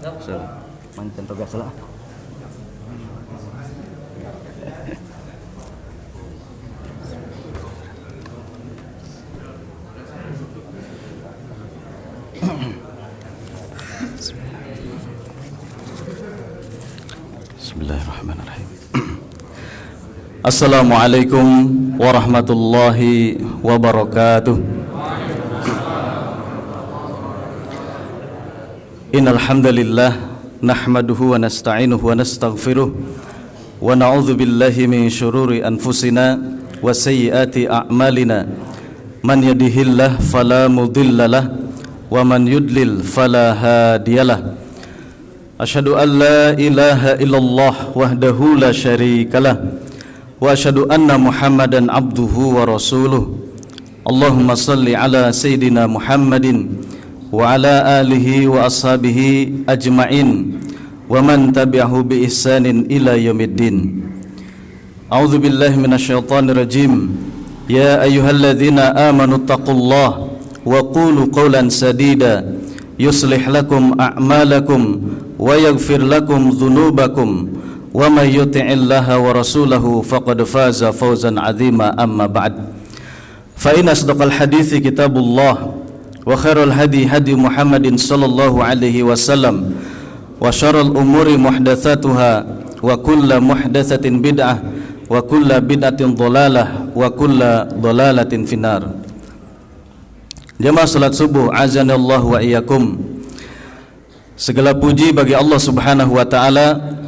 Mantan tugas lah. Bismillahirrahmanirrahim. Assalamualaikum warahmatullahi wabarakatuh. Innal hamdalillah nahmaduhu wa nasta'inuhu wa nastaghfiruh wa na'udzu billahi min syururi anfusina wa sayyiati a'malina. Man yahdihillahu fala mudhillalah wa man yudlil fala hadiyalah. Asyhadu an la ilaha illallah wahdahu la syarikalah wa asyhadu anna Muhammadan abduhu wa rasuluh. Allahumma salli ala sayyidina Muhammadin wa ala alihi wa ashabihi ajma'in wa man tabi'ahu bi ihsanin ila yaumiddin. A'udzu billahi minasyaitonir rajim. Ya ayyuhalladzina amanu taqullaha wa qulu qawlan sadida yuslih lakum a'malakum wa yaghfir lakum dhunubakum wa may yuti'illaha wa rasulahu faqad faza fawzan 'azima. Amma ba'd. Fa inna asdaqal hadithi kitabullah wa khairul hadi hadi Muhammadin sallallahu alaihi wasallam wa syarrul umuri muhdatsatuha wa kullu muhdatsatin bid'ah wa kullu bid'atin dhalalah wa kullu dhalalatin finnar. Jamaah salat subuh azanallahu wa iyyakum. Segala puji bagi Allah Subhanahu wa taala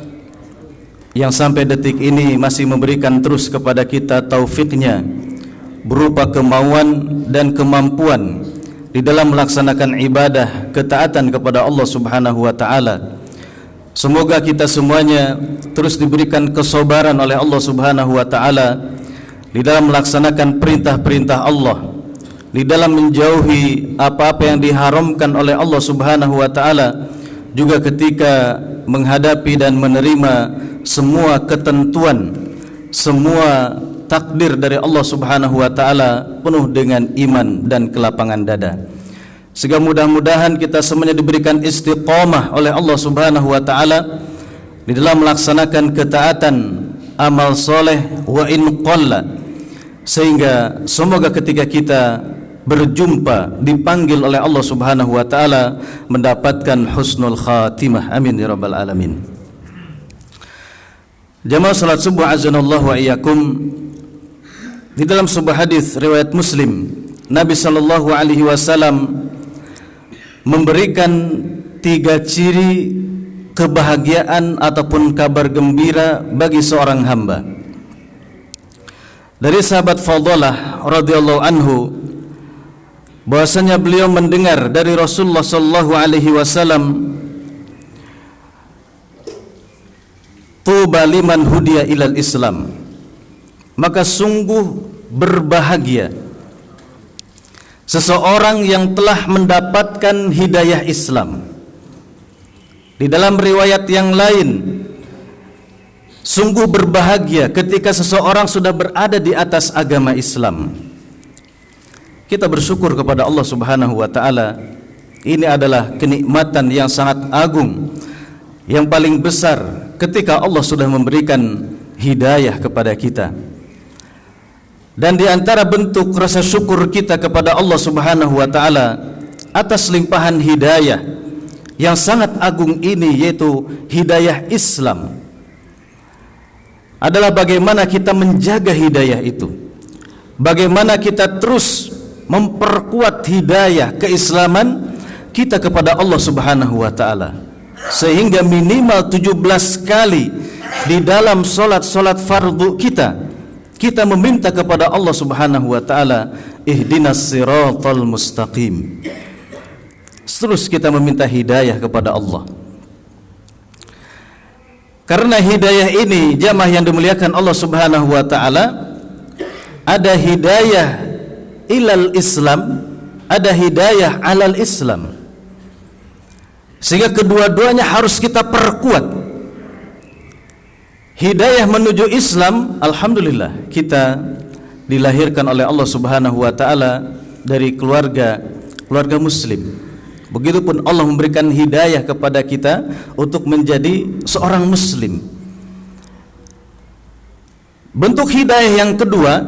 yang sampai detik ini masih memberikan terus kepada kita taufiknya berupa kemauan dan kemampuan di dalam melaksanakan ibadah ketaatan kepada Allah Subhanahu wa taala. Semoga kita semuanya terus diberikan kesabaran oleh Allah Subhanahu wa taala di dalam melaksanakan perintah-perintah Allah, di dalam menjauhi apa-apa yang diharamkan oleh Allah Subhanahu wa taala, juga ketika menghadapi dan menerima semua ketentuan, semua takdir dari Allah Subhanahu wa taala penuh dengan iman dan kelapangan dada. Sehingga mudah-mudahan kita semuanya diberikan istiqamah oleh Allah Subhanahu wa taala di dalam melaksanakan ketaatan, amal soleh wa in qalla, sehingga semoga ketika kita berjumpa dipanggil oleh Allah Subhanahu wa taala mendapatkan husnul khatimah. Amin ya rabbal alamin. Jamaah salat subuh azanallahu wa iyyakum. Di dalam sebuah hadis riwayat Muslim, Nabi sallallahu alaihi wasallam memberikan 3 ciri kebahagiaan ataupun kabar gembira bagi seorang hamba. Dari sahabat Fadhalah radhiyallahu anhu bahwasanya beliau mendengar dari Rasulullah sallallahu alaihi wasallam, tuba liman hudiya ilal Islam, maka sungguh berbahagia seseorang yang telah mendapatkan hidayah Islam. Di dalam riwayat yang lain, sungguh berbahagia ketika seseorang sudah berada di atas agama Islam. Kita bersyukur kepada Allah Subhanahu wa taala. Ini adalah kenikmatan yang sangat agung, yang paling besar ketika Allah sudah memberikan hidayah kepada kita. Dan di antara bentuk rasa syukur kita kepada Allah Subhanahu wa taala atas limpahan hidayah yang sangat agung ini, yaitu hidayah Islam, adalah bagaimana kita menjaga hidayah itu. Bagaimana kita terus memperkuat hidayah keislaman kita kepada Allah Subhanahu wa taala, sehingga minimal 17 kali di dalam solat-solat fardu kita meminta kepada Allah Subhanahu wa taala, ihdinas siratal mustaqim. Terus kita meminta hidayah kepada Allah. Karena hidayah ini, jamaah yang dimuliakan Allah Subhanahu wa taala, ada hidayah ilal Islam, ada hidayah alal Islam. Sehingga kedua-duanya harus kita perkuat. Hidayah menuju Islam, alhamdulillah kita dilahirkan oleh Allah Subhanahu wa taala dari keluarga muslim, Begitupun Allah memberikan hidayah kepada kita untuk menjadi seorang muslim. Bentuk hidayah yang kedua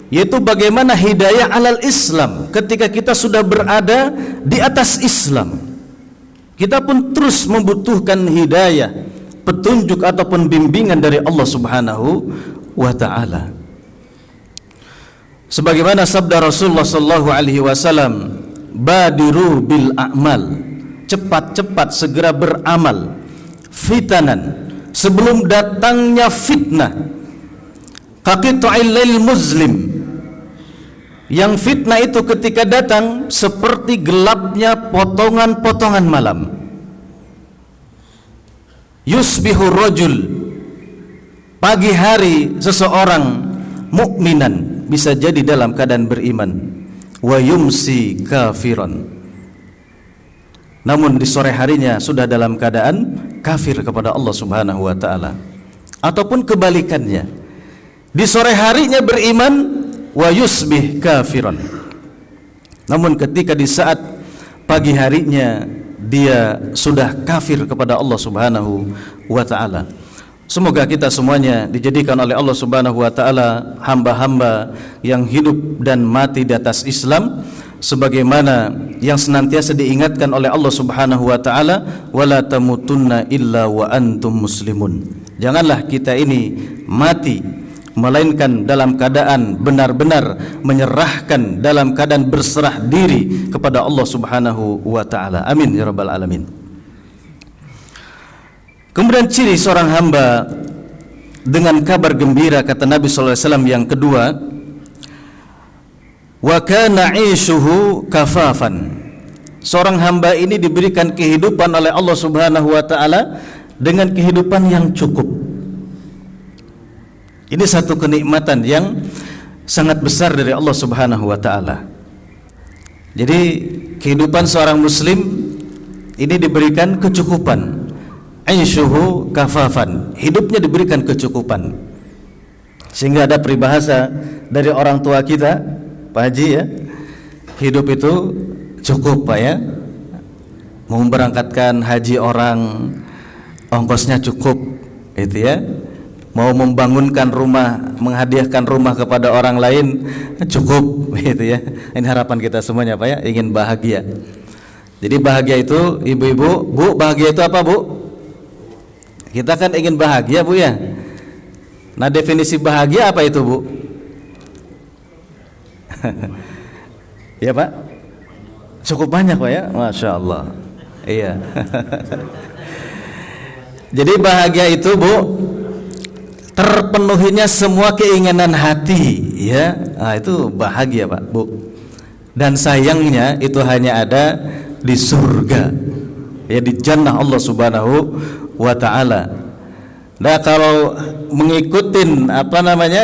yaitu bagaimana hidayah alal Islam. Ketika kita sudah berada di atas Islam, kita pun terus membutuhkan hidayah, petunjuk ataupun bimbingan dari Allah Subhanahu wa taala. Sebagaimana sabda Rasulullah sallallahu alaihi wasallam, badiru bil a'mal, cepat-cepat segera beramal, fitanan, sebelum datangnya fitnah, kaqita'il lail muslim, yang fitnah itu ketika datang seperti gelapnya potongan-potongan malam. Yusbihu rajul, pagi hari seseorang mukminan, bisa jadi dalam keadaan beriman, wa yumsi kafiran, namun di sore harinya sudah dalam keadaan kafir kepada Allah Subhanahu wa taala. Ataupun kebalikannya, di sore harinya beriman, wa yusbih kafiran, namun ketika di saat pagi harinya dia sudah kafir kepada Allah Subhanahu wa taala. Semoga kita semuanya dijadikan oleh Allah Subhanahu wa taala hamba-hamba yang hidup dan mati di atas Islam, sebagaimana yang senantiasa diingatkan oleh Allah Subhanahu wa taala, wala tamutunna illa wa antum muslimun. Janganlah kita ini mati melainkan dalam keadaan benar-benar menyerahkan, dalam keadaan berserah diri kepada Allah Subhanahu wa taala. Amin ya rabbal alamin. Kemudian ciri seorang hamba dengan kabar gembira, kata Nabi sallallahu alaihi wasallam yang kedua, wa kana 'ishuhu kafafan. Seorang hamba ini diberikan kehidupan oleh Allah Subhanahu wa taala dengan kehidupan yang cukup. Ini satu kenikmatan yang sangat besar dari Allah Subhanahu wa taala. Jadi kehidupan seorang muslim ini diberikan kecukupan. Aishuhu kafafan, hidupnya diberikan kecukupan. Sehingga ada peribahasa dari orang tua kita, Pak Haji ya, hidup itu cukup Pak ya. Mau memberangkatkan haji orang, ongkosnya cukup, itu ya. Mau membangunkan rumah, menghadiahkan rumah kepada orang lain, cukup, gitu ya. Ini harapan kita semuanya Pak ya, ingin bahagia. Jadi bahagia itu, ibu-ibu, Bu, bahagia itu apa Bu? Kita kan ingin bahagia Bu ya. Nah definisi bahagia apa itu Bu? Ya Pak? Cukup banyak Pak ya? Masya Allah. Iya. Jadi bahagia itu Bu, terpenuhinya semua keinginan hati ya. Nah, itu bahagia Pak Bu. Dan sayangnya itu hanya ada di surga, ya, di jannah Allah Subhanahu wa ta'ala. Nah kalau mengikutin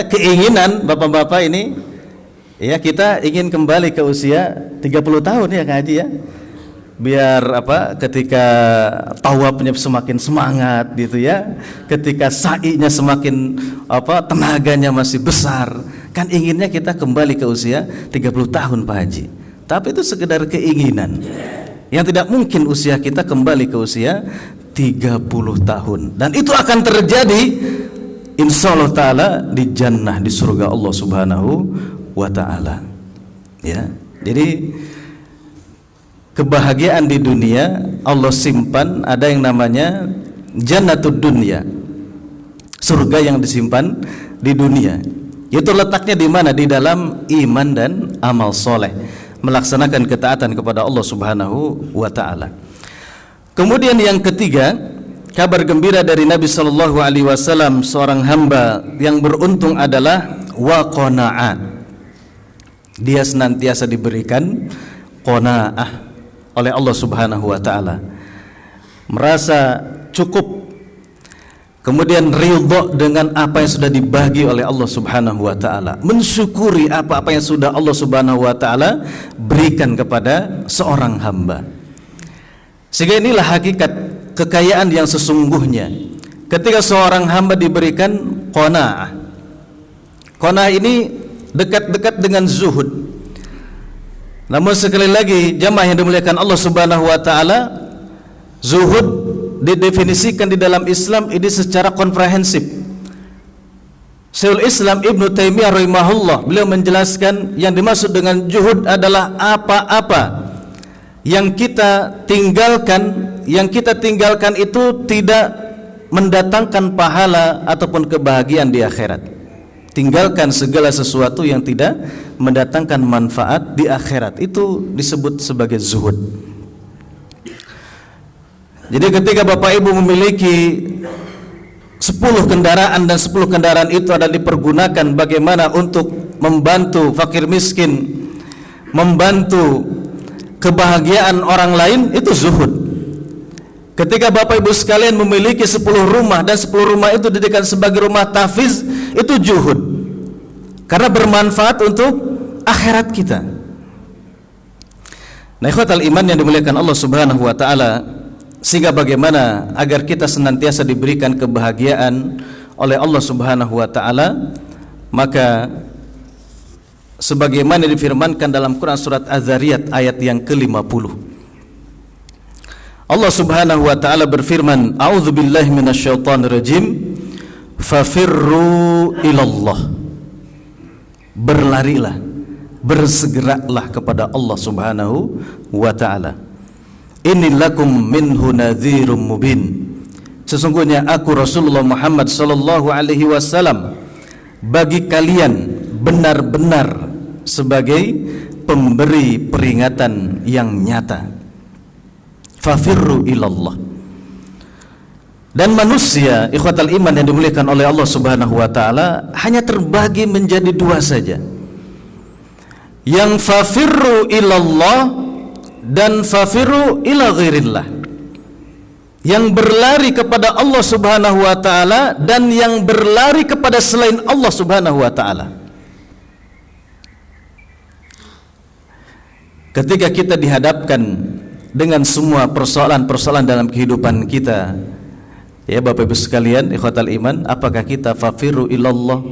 keinginan bapak-bapak ini ya, kita ingin kembali ke usia 30 tahun ya Kak Haji ya, biar ketika tawafnya semakin semangat gitu ya, ketika sa'inya semakin tenaganya masih besar, kan inginnya kita kembali ke usia 30 tahun Pak Haji. Tapi itu sekedar keinginan yang tidak mungkin usia kita kembali ke usia 30 tahun, dan itu akan terjadi insyaallah taala di jannah, di surga Allah Subhanahu wa taala ya. Jadi kebahagiaan di dunia Allah simpan, ada yang namanya jannatud dunya, surga yang disimpan di dunia. Itu letaknya di mana? Di dalam iman dan amal soleh, melaksanakan ketaatan kepada Allah Subhanahu wa taala. Kemudian yang ketiga, kabar gembira dari Nabi sallallahu alaihi wasallam, seorang hamba yang beruntung adalah wa qanaah. Dia senantiasa diberikan qanaah oleh Allah Subhanahu wa taala. Merasa cukup. Kemudian ridha dengan apa yang sudah dibagi oleh Allah Subhanahu wa taala. Mensyukuri apa-apa yang sudah Allah Subhanahu wa taala berikan kepada seorang hamba. Sehingga inilah hakikat kekayaan yang sesungguhnya. Ketika seorang hamba diberikan qanaah. Qanaah ini dekat-dekat dengan zuhud. Namun sekali lagi jamaah yang dimuliakan Allah Subhanahu wa taala, zuhud didefinisikan di dalam Islam ini secara komprehensif. Syekhul Islam Ibnu Taimiyah rahimahullah, beliau menjelaskan yang dimaksud dengan zuhud adalah apa-apa yang kita tinggalkan itu tidak mendatangkan pahala ataupun kebahagiaan di akhirat. Tinggalkan segala sesuatu yang tidak mendatangkan manfaat di akhirat, itu disebut sebagai zuhud. Jadi ketika Bapak Ibu memiliki 10 kendaraan dan 10 kendaraan itu adalah dipergunakan bagaimana untuk membantu fakir miskin, membantu kebahagiaan orang lain, itu zuhud. Ketika Bapak Ibu sekalian memiliki 10 rumah dan 10 rumah itu dijadikan sebagai rumah tahfiz, itu zuhud, karena bermanfaat untuk akhirat kita. Nah, ikhwatal iman yang dimuliakan Allah Subhanahu wa taala, sehingga bagaimana agar kita senantiasa diberikan kebahagiaan oleh Allah Subhanahu wa taala, maka sebagaimana difirmankan dalam Quran surat Az-Zariyat ayat yang ke-50, Allah Subhanahu wa taala berfirman, a'udzubillahi minasyaitonirrajim, fafirru ilallah. Berlarilah, bersegeralah kepada Allah Subhanahu wa taala. Inni lakum minhu nadhirum mubin. Sesungguhnya aku Rasulullah Muhammad sallallahu alaihi wasallam bagi kalian benar-benar sebagai pemberi peringatan yang nyata. Fafirru ilallah. Dan manusia, ikhwatal iman yang dimuliakan oleh Allah Subhanahu wa taala, hanya terbagi menjadi 2 saja. Yang fafirru ilallah dan fafirru ila ghairillah. Yang berlari kepada Allah Subhanahu wa taala dan yang berlari kepada selain Allah Subhanahu wa taala. Ketika kita dihadapkan dengan semua persoalan-persoalan dalam kehidupan kita, ya Bapak Ibu sekalian, ikhwatal iman, apakah kita fafirru ilallah,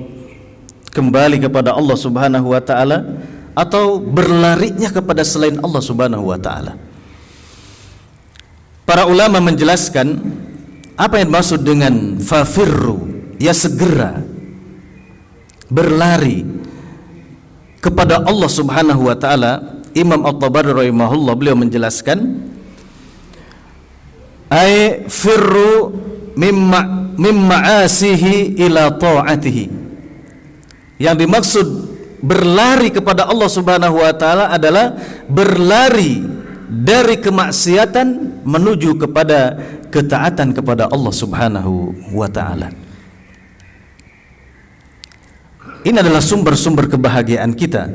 kembali kepada Allah Subhanahu wa taala, atau berlarinya kepada selain Allah Subhanahu wa taala? Para ulama menjelaskan apa yang dimaksud dengan fafirru, ya segera berlari kepada Allah Subhanahu wa taala. Imam At-Tabari rahimahullah, beliau menjelaskan, ay firru mimma asihi ila ta'atihi. Yang dimaksud berlari kepada Allah Subhanahu wa taala adalah berlari dari kemaksiatan menuju kepada ketaatan kepada Allah Subhanahu wa taala. Ini adalah sumber-sumber kebahagiaan kita.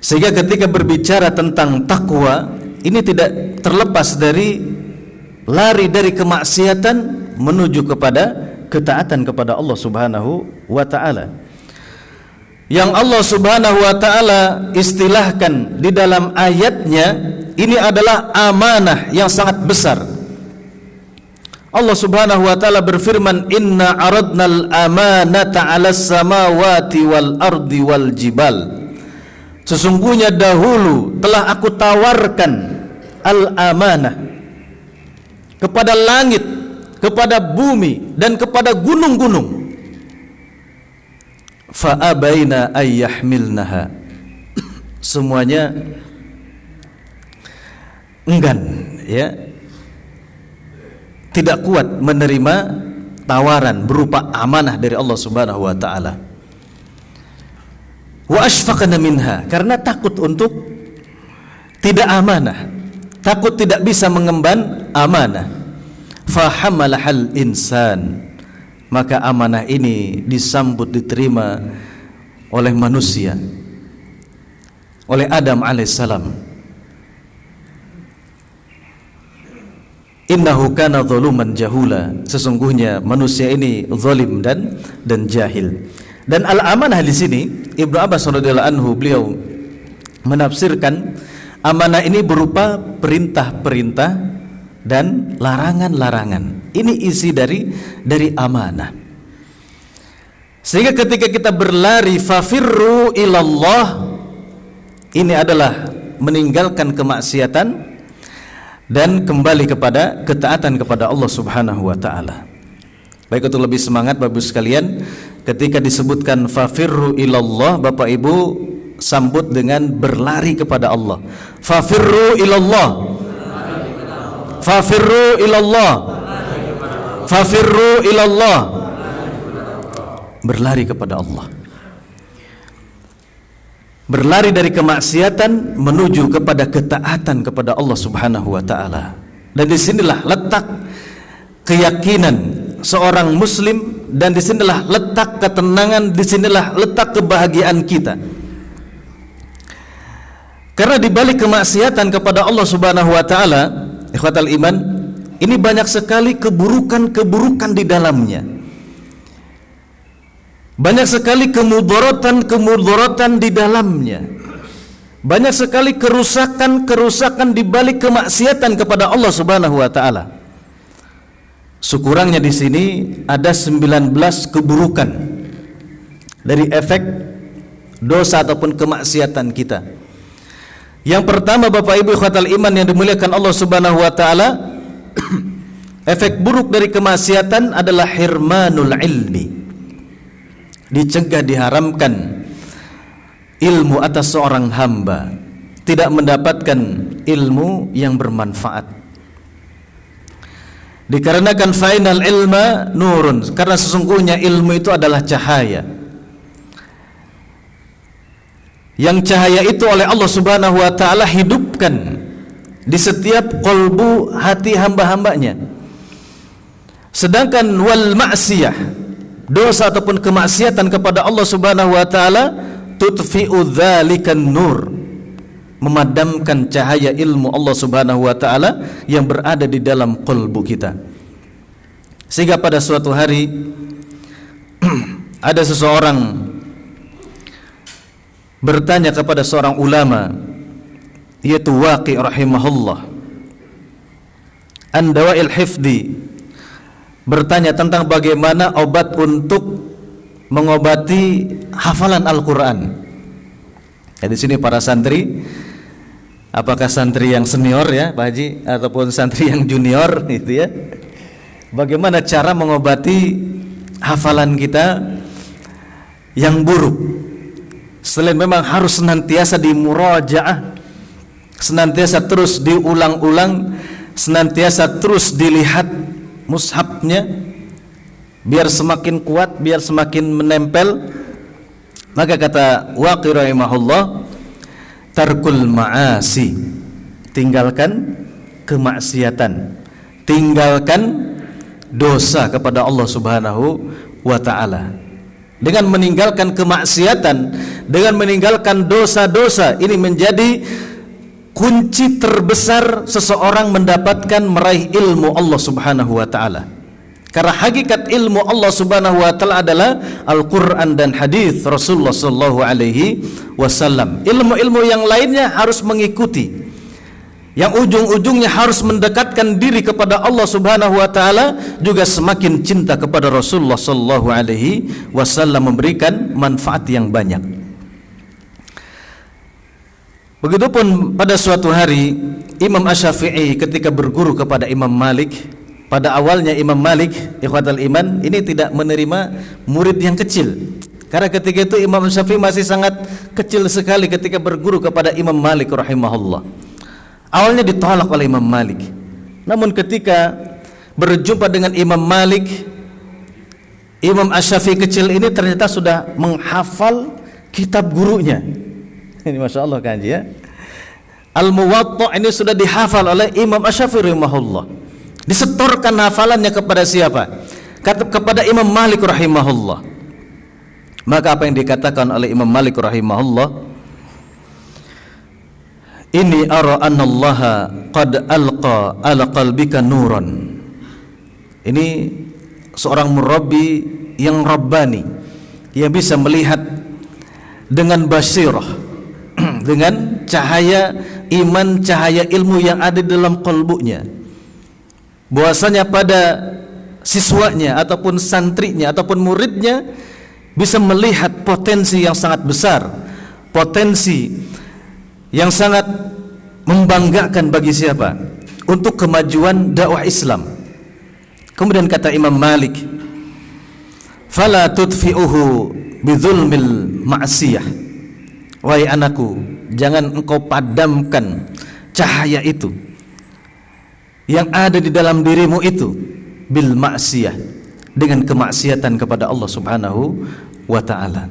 Sehingga ketika berbicara tentang takwa, ini tidak terlepas dari lari dari kemaksiatan menuju kepada ketaatan kepada Allah Subhanahu wa taala. Yang Allah Subhanahu wa taala istilahkan di dalam ayatnya, ini adalah amanah yang sangat besar. Allah Subhanahu wa taala berfirman, inna aradnal amanata 'alas samawati wal ardi wal jibal. Sesungguhnya dahulu telah aku tawarkan al-amanah kepada langit, kepada bumi, dan kepada gunung-gunung. Fa'abaina ayyahmilnaha. Semuanya enggan, ya, tidak kuat menerima tawaran berupa amanah dari Allah Subhanahu wa taala. Wa ashfaqna minha, karena takut untuk tidak amanah, takut tidak bisa mengemban amanah. Fahamalahal insan, maka amanah ini disambut, diterima oleh manusia, oleh Adam alaihissalam. Innahu kana zaluman jahula, sesungguhnya manusia ini zalim dan jahil. Dan al-amanah di sini, Ibnu Abbas radhiyallahu anhu, beliau menafsirkan amanah ini berupa perintah-perintah dan larangan-larangan. Ini isi dari amanah. Sehingga ketika kita berlari fafirru ilallah, ini adalah meninggalkan kemaksiatan dan kembali kepada ketaatan kepada Allah Subhanahu wa taala. Baik, untuk lebih semangat Bapak Ibu sekalian, ketika disebutkan fafirru ilallah, Bapak Ibu sambut dengan berlari kepada Allah. Fafirru ilallah. Fafirru ilallah. Fafirru ilallah. Berlari kepada Allah. Berlari dari kemaksiatan menuju kepada ketaatan kepada Allah Subhanahu wa taala. Dan disinilah letak keyakinan seorang muslim, dan disinilah letak ketenangan, disinilah letak kebahagiaan kita. Karena di balik kemaksiatan kepada Allah Subhanahu wa taala, ikhwatal iman, ini banyak sekali keburukan-keburukan di dalamnya. Banyak sekali kemudaratan di dalamnya. Banyak sekali kerusakan di balik kemaksiatan kepada Allah Subhanahu wa taala. Sekurangnya di sini ada 19 keburukan dari efek dosa ataupun kemaksiatan kita. Yang pertama, Bapak Ibu ikhwatal iman yang dimuliakan Allah Subhanahu wa taala, efek buruk dari kemaksiatan adalah hirmanul ilmi. Dicegah, diharamkan ilmu atas seorang hamba, tidak mendapatkan ilmu yang bermanfaat. Dikarenakan fainal ilma nurun, karena sesungguhnya ilmu itu adalah cahaya. Yang cahaya itu oleh Allah Subhanahu wa taala hidupkan di setiap kolbu hati hamba-hambanya. Sedangkan wal ma'siyah, dosa ataupun kemaksiatan kepada Allah Subhanahu wa taala, tutfi'u dzalikan nur, memadamkan cahaya ilmu Allah Subhanahu wa taala yang berada di dalam qalbu kita. Sehingga pada suatu hari ada seseorang bertanya kepada seorang ulama, yaitu Waqi rahimahullah, an dawail hifdi, bertanya tentang bagaimana obat untuk mengobati hafalan Al-Quran. Ya, di sini para santri, apakah santri yang senior ya Pak Haji ataupun santri yang junior gitu ya, bagaimana cara mengobati hafalan kita yang buruk? Selain memang harus senantiasa dimurajaah, senantiasa terus diulang-ulang, senantiasa terus dilihat mushafnya biar semakin kuat, biar semakin menempel. Maka kata Waqi rahimahullah, tarkul ma'asi, tinggalkan kemaksiatan, tinggalkan dosa kepada Allah Subhanahu wa taala. Dengan meninggalkan kemaksiatan, dengan meninggalkan dosa-dosa, ini menjadi kunci terbesar seseorang mendapatkan meraih ilmu Allah Subhanahu wa taala. Karena hakikat ilmu Allah Subhanahu wa taala adalah Al-Qur'an dan hadis Rasulullah sallallahu alaihi wasallam. Ilmu-ilmu yang lainnya harus mengikuti, yang ujung-ujungnya harus mendekatkan diri kepada Allah Subhanahu wa taala, juga semakin cinta kepada Rasulullah sallallahu alaihi wasallam, memberikan manfaat yang banyak. Begitupun pada suatu hari Imam Asy-Syafi'i ketika berguru kepada Imam Malik. Pada awalnya Imam Malik, ikhwatal iman, ini tidak menerima murid yang kecil. Karena ketika itu Imam Syafi'i masih sangat kecil sekali ketika berguru kepada Imam Malik rahimahullah. Awalnya ditolak oleh Imam Malik. Namun ketika berjumpa dengan Imam Malik, Imam Asy-Syafi'i kecil ini ternyata sudah menghafal kitab gurunya. Ini Masya Allah kan ya. Al-Muwatta ini sudah dihafal oleh Imam Asy-Syafi'i rahimahullah. Disetorkan hafalannya kepada siapa? Kepada Imam Malik rahimahullah. Maka apa yang dikatakan oleh Imam Malik rahimahullah, Inni ara annallaha qad alqa ala qalbika nuran. Ini seorang murabbi yang rabbani, yang bisa melihat dengan basirah, dengan cahaya iman, cahaya ilmu yang ada di dalam kalbunya, bahwasanya pada siswanya ataupun santrinya ataupun muridnya bisa melihat potensi yang sangat besar, potensi yang sangat membanggakan bagi siapa? Untuk kemajuan dakwah Islam. Kemudian kata Imam Malik, fala tudfi'uhu bidzulmil ma'siyah. Wahai anakku, jangan engkau padamkan cahaya itu yang ada di dalam dirimu itu bil ma'siyah, dengan kemaksiatan kepada Allah Subhanahu wa ta'ala.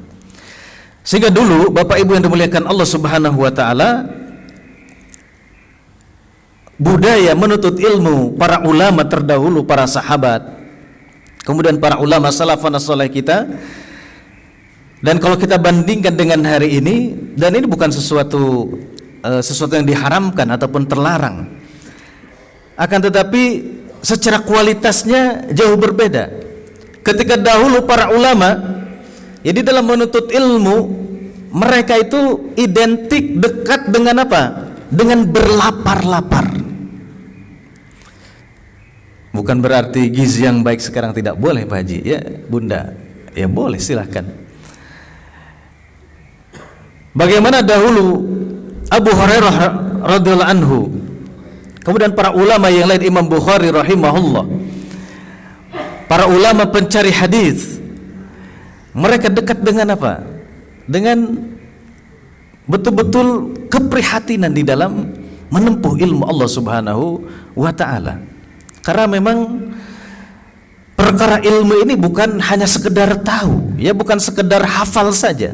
Sehingga dulu Bapak Ibu yang dimuliakan Allah Subhanahu wa ta'ala, budaya menuntut ilmu para ulama terdahulu, para sahabat, kemudian para ulama salafun saleh kita, dan kalau kita bandingkan dengan hari ini, dan ini bukan sesuatu yang diharamkan ataupun terlarang, akan tetapi secara kualitasnya jauh berbeda. Ketika dahulu para ulama, jadi dalam menuntut ilmu, mereka itu identik dekat dengan apa? Dengan berlapar-lapar. Bukan berarti gizi yang baik sekarang tidak boleh Pak Haji, ya Bunda, ya boleh, silahkan. Bagaimana dahulu Abu Hurairah radhiyallahu anhu, kemudian para ulama yang lain, Imam Bukhari rahimahullah, para ulama pencari hadis, mereka dekat dengan apa? Dengan betul-betul keprihatinan di dalam menempuh ilmu Allah Subhanahu wa ta'ala. Karena memang perkara ilmu ini bukan hanya sekedar tahu, ya bukan sekedar hafal saja.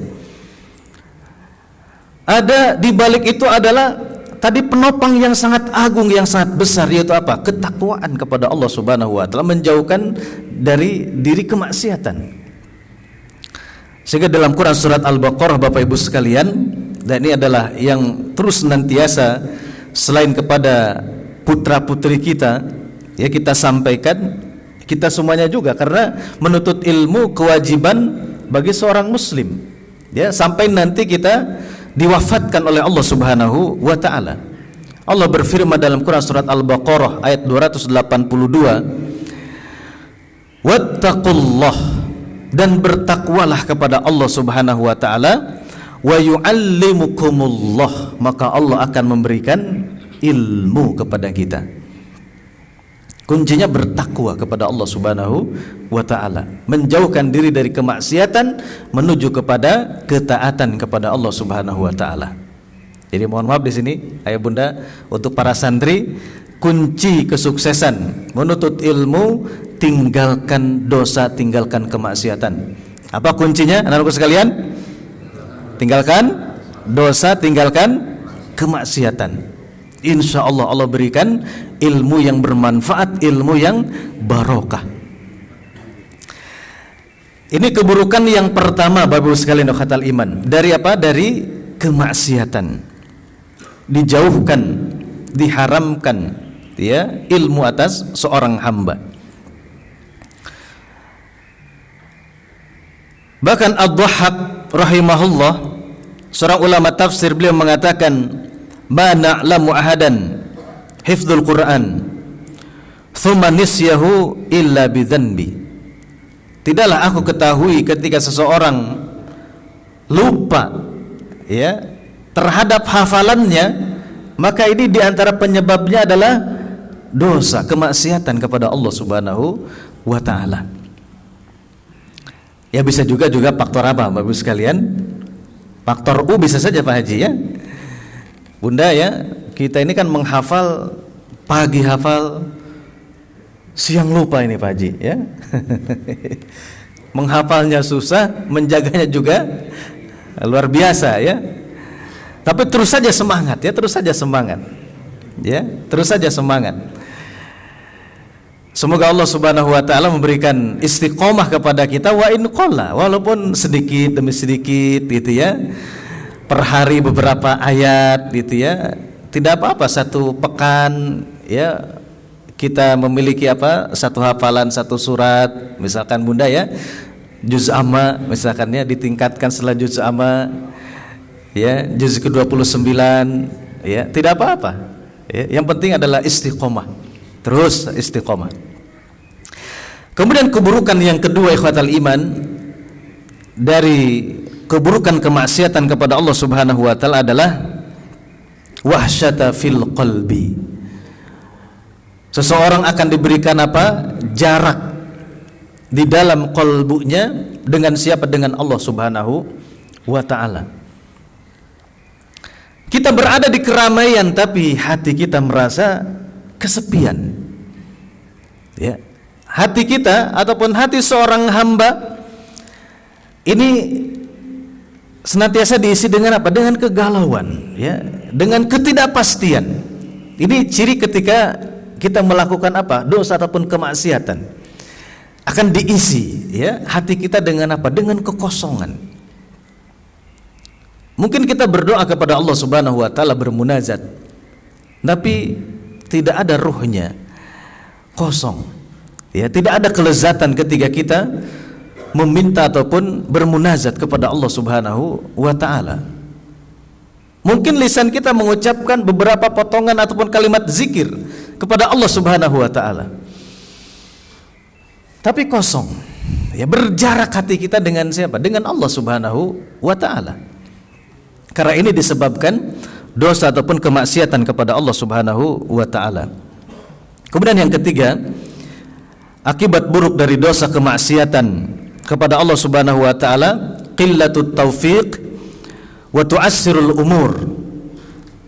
Ada di balik itu adalah tadi penopang yang sangat agung, yang sangat besar, yaitu apa? Ketakwaan kepada Allah Subhanahu wa ta'ala, menjauhkan dari diri kemaksiatan. Sehingga dalam Quran surat Al-Baqarah Bapak Ibu sekalian, dan ini adalah yang terus senantiasa selain kepada putra-putri kita, ya kita sampaikan, kita semuanya juga, karena menuntut ilmu kewajiban bagi seorang muslim, ya sampai nanti kita diwafatkan oleh Allah Subhanahu wa ta'ala. Allah berfirman dalam Quran surat Al-Baqarah ayat 282, wattaqullah, dan bertakwalah kepada Allah Subhanahu wa ta'ala, wa yu'allimukumullah, maka Allah akan memberikan ilmu kepada kita. Kuncinya bertakwa kepada Allah Subhanahu wa ta'ala, menjauhkan diri dari kemaksiatan menuju kepada ketaatan kepada Allah Subhanahu wa ta'ala. Jadi mohon maaf di sini ayah bunda, untuk para santri, kunci kesuksesan menuntut ilmu, tinggalkan dosa, tinggalkan kemaksiatan. Apa kuncinya anak-anakku sekalian? Tinggalkan dosa, tinggalkan kemaksiatan. Insya Allah Allah berikan ilmu yang bermanfaat, ilmu yang barokah. Ini keburukan yang pertama Bapak Ibu sekalian khatal iman. Dari apa? Dari kemaksiatan. Dijauhkan, diharamkan, ya, ilmu atas seorang hamba. Bahkan Ad-Dhahhak rahimahullah, seorang ulama tafsir, beliau mengatakan, ma na'lamu ahadan hifdzul Quran thumma nisyahu illa bidzanbi. Tidaklah aku ketahui ketika seseorang lupa, ya, terhadap hafalannya, maka ini diantara penyebabnya adalah dosa, kemaksiatan kepada Allah Subhanahu wa ta'ala. Ya bisa juga faktor apa Bapak Ibu sekalian? Faktor U bisa saja Pak Haji, ya Bunda, ya kita ini kan menghafal, pagi hafal, siang lupa ini Pak Haji, ya menghafalnya susah, menjaganya juga luar biasa, ya. Tapi terus saja semangat, ya terus saja semangat, ya terus saja semangat. Semoga Allah Subhanahu wa ta'ala memberikan istiqomah kepada kita, wa in qalla, walaupun sedikit demi sedikit gitu, ya, per hari beberapa ayat gitu, ya, tidak apa-apa. Satu pekan, ya, kita memiliki apa, satu hafalan, satu surat, misalkan Bunda, ya, juz amma misalkan, ya, ditingkatkan setelah juz amma, ya, juz ke-29, ya, tidak apa-apa, ya, yang penting adalah istiqomah, terus istiqomah. Kemudian keburukan yang kedua ikhwatal iman, dari keburukan kemaksiatan kepada Allah Subhanahu wa ta'ala adalah wahsyata fil qalbi. Seseorang akan diberikan apa? Jarak di dalam qalbunya dengan siapa? Dengan Allah Subhanahu wa ta'ala. Kita berada di keramaian tapi hati kita merasa kesepian. Ya. Hati kita ataupun hati seorang hamba ini senantiasa diisi dengan apa? Dengan kegalauan, ya, dengan ketidakpastian. Ini ciri ketika kita melakukan apa? Dosa ataupun kemaksiatan. Akan diisi, ya, hati kita dengan apa? Dengan kekosongan. Mungkin kita berdoa kepada Allah Subhanahu wa taala, bermunajat, tapi tidak ada ruhnya, kosong. Ya, tidak ada kelezatan ketika kita meminta ataupun bermunajat kepada Allah Subhanahu wa ta'ala. Mungkin lisan kita mengucapkan beberapa potongan ataupun kalimat zikir kepada Allah Subhanahu wa ta'ala, tapi kosong. Ya, berjarak hati kita dengan siapa? Dengan Allah Subhanahu wa ta'ala. Karena ini disebabkan dosa ataupun kemaksiatan kepada Allah Subhanahu wa ta'ala. Kemudian yang ketiga, akibat buruk dari dosa kemaksiatan kepada Allah Subhanahu wa taala, qillatut taufiq wa tu'assirul umur.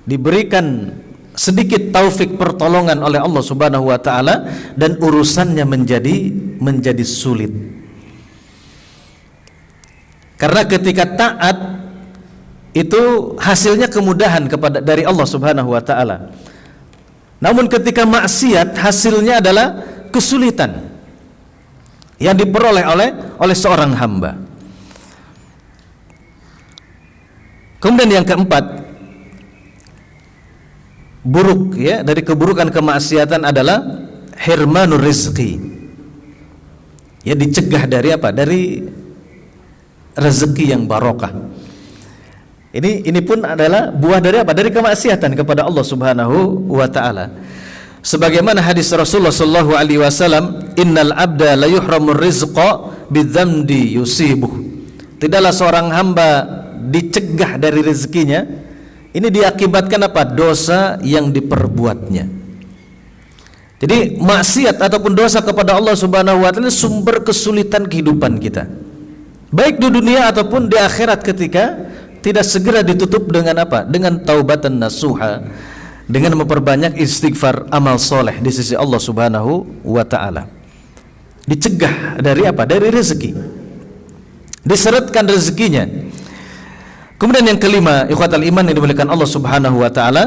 Diberikan sedikit taufik pertolongan oleh Allah Subhanahu wa taala dan urusannya menjadi sulit. Karena ketika taat itu hasilnya kemudahan dari Allah Subhanahu wa taala. Namun ketika maksiat hasilnya adalah kesulitan yang diperoleh oleh seorang hamba. Kemudian yang keempat, buruk, ya, dari keburukan kemaksiatan adalah hirmanur rizqi. Ya, dicegah dari apa? Dari rezeki yang barokah. Ini pun adalah buah dari apa? Dari kemaksiatan kepada Allah Subhanahu wa taala. Sebagaimana hadis Rasulullah sallallahu alaihi wasallam, innal abda la yuhramur rizqa bidzamdi yusibuh. Tidaklah seorang hamba dicegah dari rezekinya, ini diakibatkan apa? Dosa yang diperbuatnya. Jadi maksiat ataupun dosa kepada Allah Subhanahu wa taala sumber kesulitan kehidupan kita, baik di dunia ataupun di akhirat, ketika tidak segera ditutup dengan apa? Dengan taubatan nasuha, dengan memperbanyak istighfar, amal soleh di sisi Allah Subhanahu wa ta'ala. Dicegah dari apa? Dari rezeki, diseretkan rezekinya. Kemudian yang kelima, ikhwatal iman yang dimuliakan Allah Subhanahu wa ta'ala,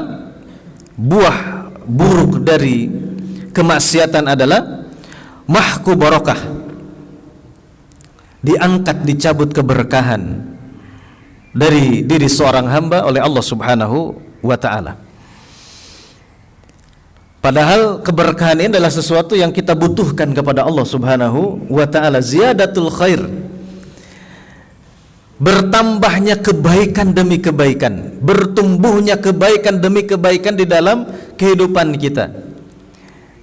buah buruk dari kemaksiatan adalah mahku barokah. Diangkat, dicabut keberkahan dari diri seorang hamba oleh Allah Subhanahu wa ta'ala. Padahal keberkahan ini adalah sesuatu yang kita butuhkan kepada Allah Subhanahu wa ta'ala. Ziyadatul khair, bertambahnya kebaikan demi kebaikan, bertumbuhnya kebaikan demi kebaikan di dalam kehidupan kita.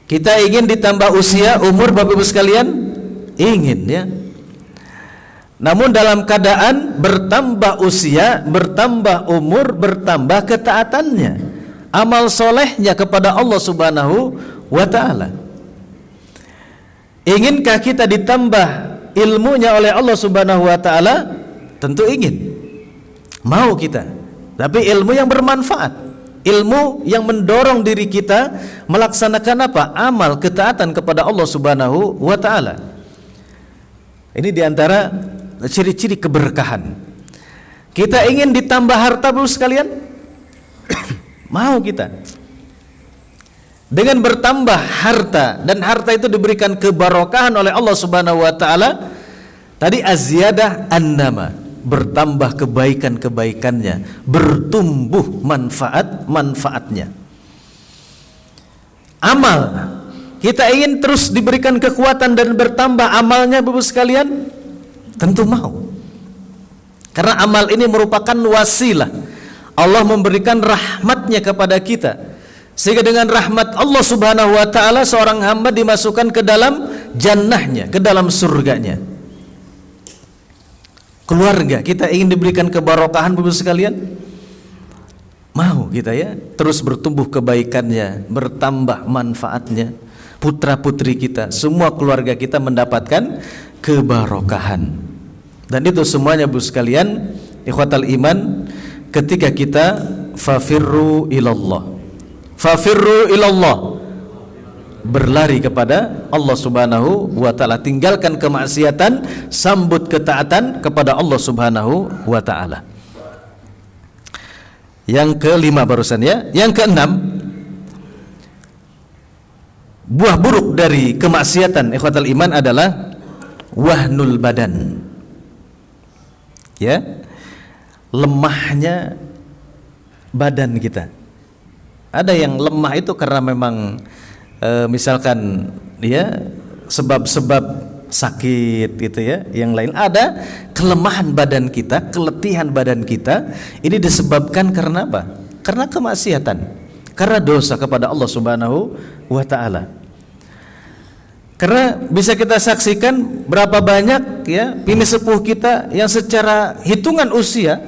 Kita ingin ditambah usia, umur, Bapak Ibu sekalian? Ingin, ya. Namun dalam keadaan bertambah usia, bertambah umur, bertambah ketaatannya, amal solehnya kepada Allah Subhanahu wa ta'ala. Inginkah kita ditambah ilmunya oleh Allah Subhanahu wa ta'ala? Tentu ingin, mau kita, tapi ilmu yang bermanfaat, ilmu yang mendorong diri kita melaksanakan apa? Amal ketaatan kepada Allah Subhanahu wa ta'ala. Ini diantara ciri-ciri keberkahan. Kita ingin ditambah harta, Bapak sekalian? Mau kita dengan bertambah harta, dan harta itu diberikan kebarokahan oleh Allah Subhanahu wa taala. Tadi az-ziyadah an-nama, bertambah kebaikan-kebaikannya, bertumbuh manfaat-manfaatnya. Amal, kita ingin terus diberikan kekuatan dan bertambah amalnya, Bapak sekalian? Tentu mau. Karena amal ini merupakan wasilah Allah memberikan rahmatnya kepada kita, sehingga dengan rahmat Allah Subhanahu wa ta'ala seorang hamba dimasukkan ke dalam jannahnya, ke dalam surganya. Keluarga, kita ingin diberikan kebarokahan, Bapak sekalian? mau kita ya terus bertumbuh kebaikannya, bertambah manfaatnya, putra putri kita, semua keluarga kita mendapatkan kebarokahan. Dan itu semuanya Bu sekalian, ikhwatal iman, ketika kita fafirru ilallah, berlari kepada Allah Subhanahu wa ta'ala, tinggalkan kemaksiatan, sambut ketaatan kepada Allah Subhanahu wa ta'ala. Yang kelima barusan ya. Yang keenam, buah buruk dari kemaksiatan ikhwatal iman adalah wahnul badan. Ya, lemahnya badan kita. Ada yang lemah itu karena memang misalkan ya sebab-sebab sakit gitu ya, yang lain. Ada kelemahan badan kita, keletihan badan kita, ini disebabkan karena apa? Karena kemaksiatan, karena dosa kepada Allah Subhanahu wa ta'ala. Karena bisa kita saksikan berapa banyak ya bini sepuh kita yang secara hitungan usia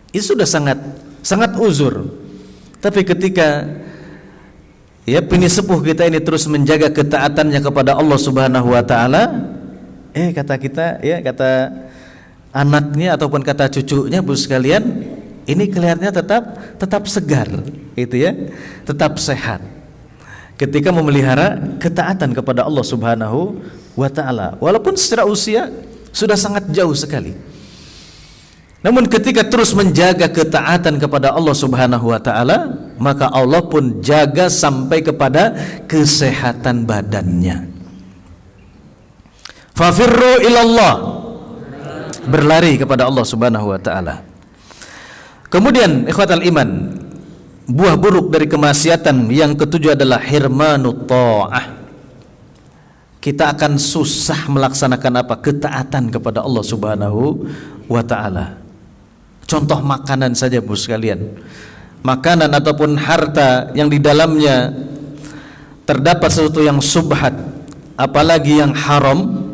itu sudah sangat uzur, tapi ketika ya bini sepuh kita ini terus menjaga ketaatannya kepada Allah Subhanahu wa ta'ala, kata kita ya, kata anaknya ataupun kata cucunya Bu sekalian, ini kelihatannya tetap segar gitu ya, tetap sehat ketika memelihara ketaatan kepada Allah Subhanahu wa ta'ala, walaupun secara usia sudah sangat jauh sekali. Namun ketika terus menjaga ketaatan kepada Allah Subhanahu wa ta'ala, maka Allah pun jaga sampai kepada kesehatan badannya. Fafirru ilallah, berlari kepada Allah Subhanahu wa ta'ala. Kemudian ikhwatal iman, buah buruk dari kemaksiatan yang ketujuh adalah hirmanut ta'ah. Kita akan susah melaksanakan apa? Ketaatan kepada Allah Subhanahu wa ta'ala. Contoh makanan saja Bu sekalian, makanan ataupun harta yang di dalamnya terdapat sesuatu yang subhat, apalagi yang haram,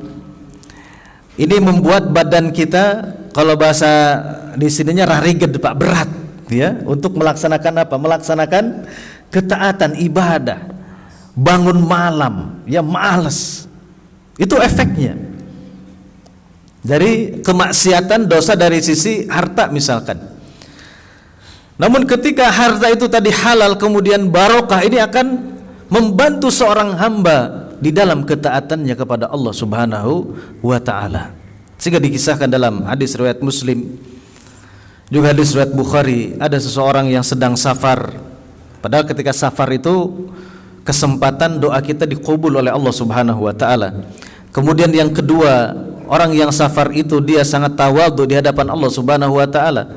ini membuat badan kita, kalau bahasa di sininya rariged Pak, berat ya, untuk melaksanakan apa? Melaksanakan ketaatan ibadah, bangun malam ya malas. Itu efeknya dari kemaksiatan, dosa dari sisi harta misalkan. Namun ketika harta itu tadi halal kemudian barokah, ini akan membantu seorang hamba di dalam ketaatannya kepada Allah Subhanahu wa ta'ala. Sehingga dikisahkan dalam hadis riwayat Muslim, juga hadis riwayat Bukhari, ada seseorang yang sedang safar. Padahal ketika safar itu kesempatan doa kita dikabul oleh Allah Subhanahu wa ta'ala. Kemudian yang kedua, orang yang safar itu dia sangat tawadhu di hadapan Allah Subhanahu wa ta'ala.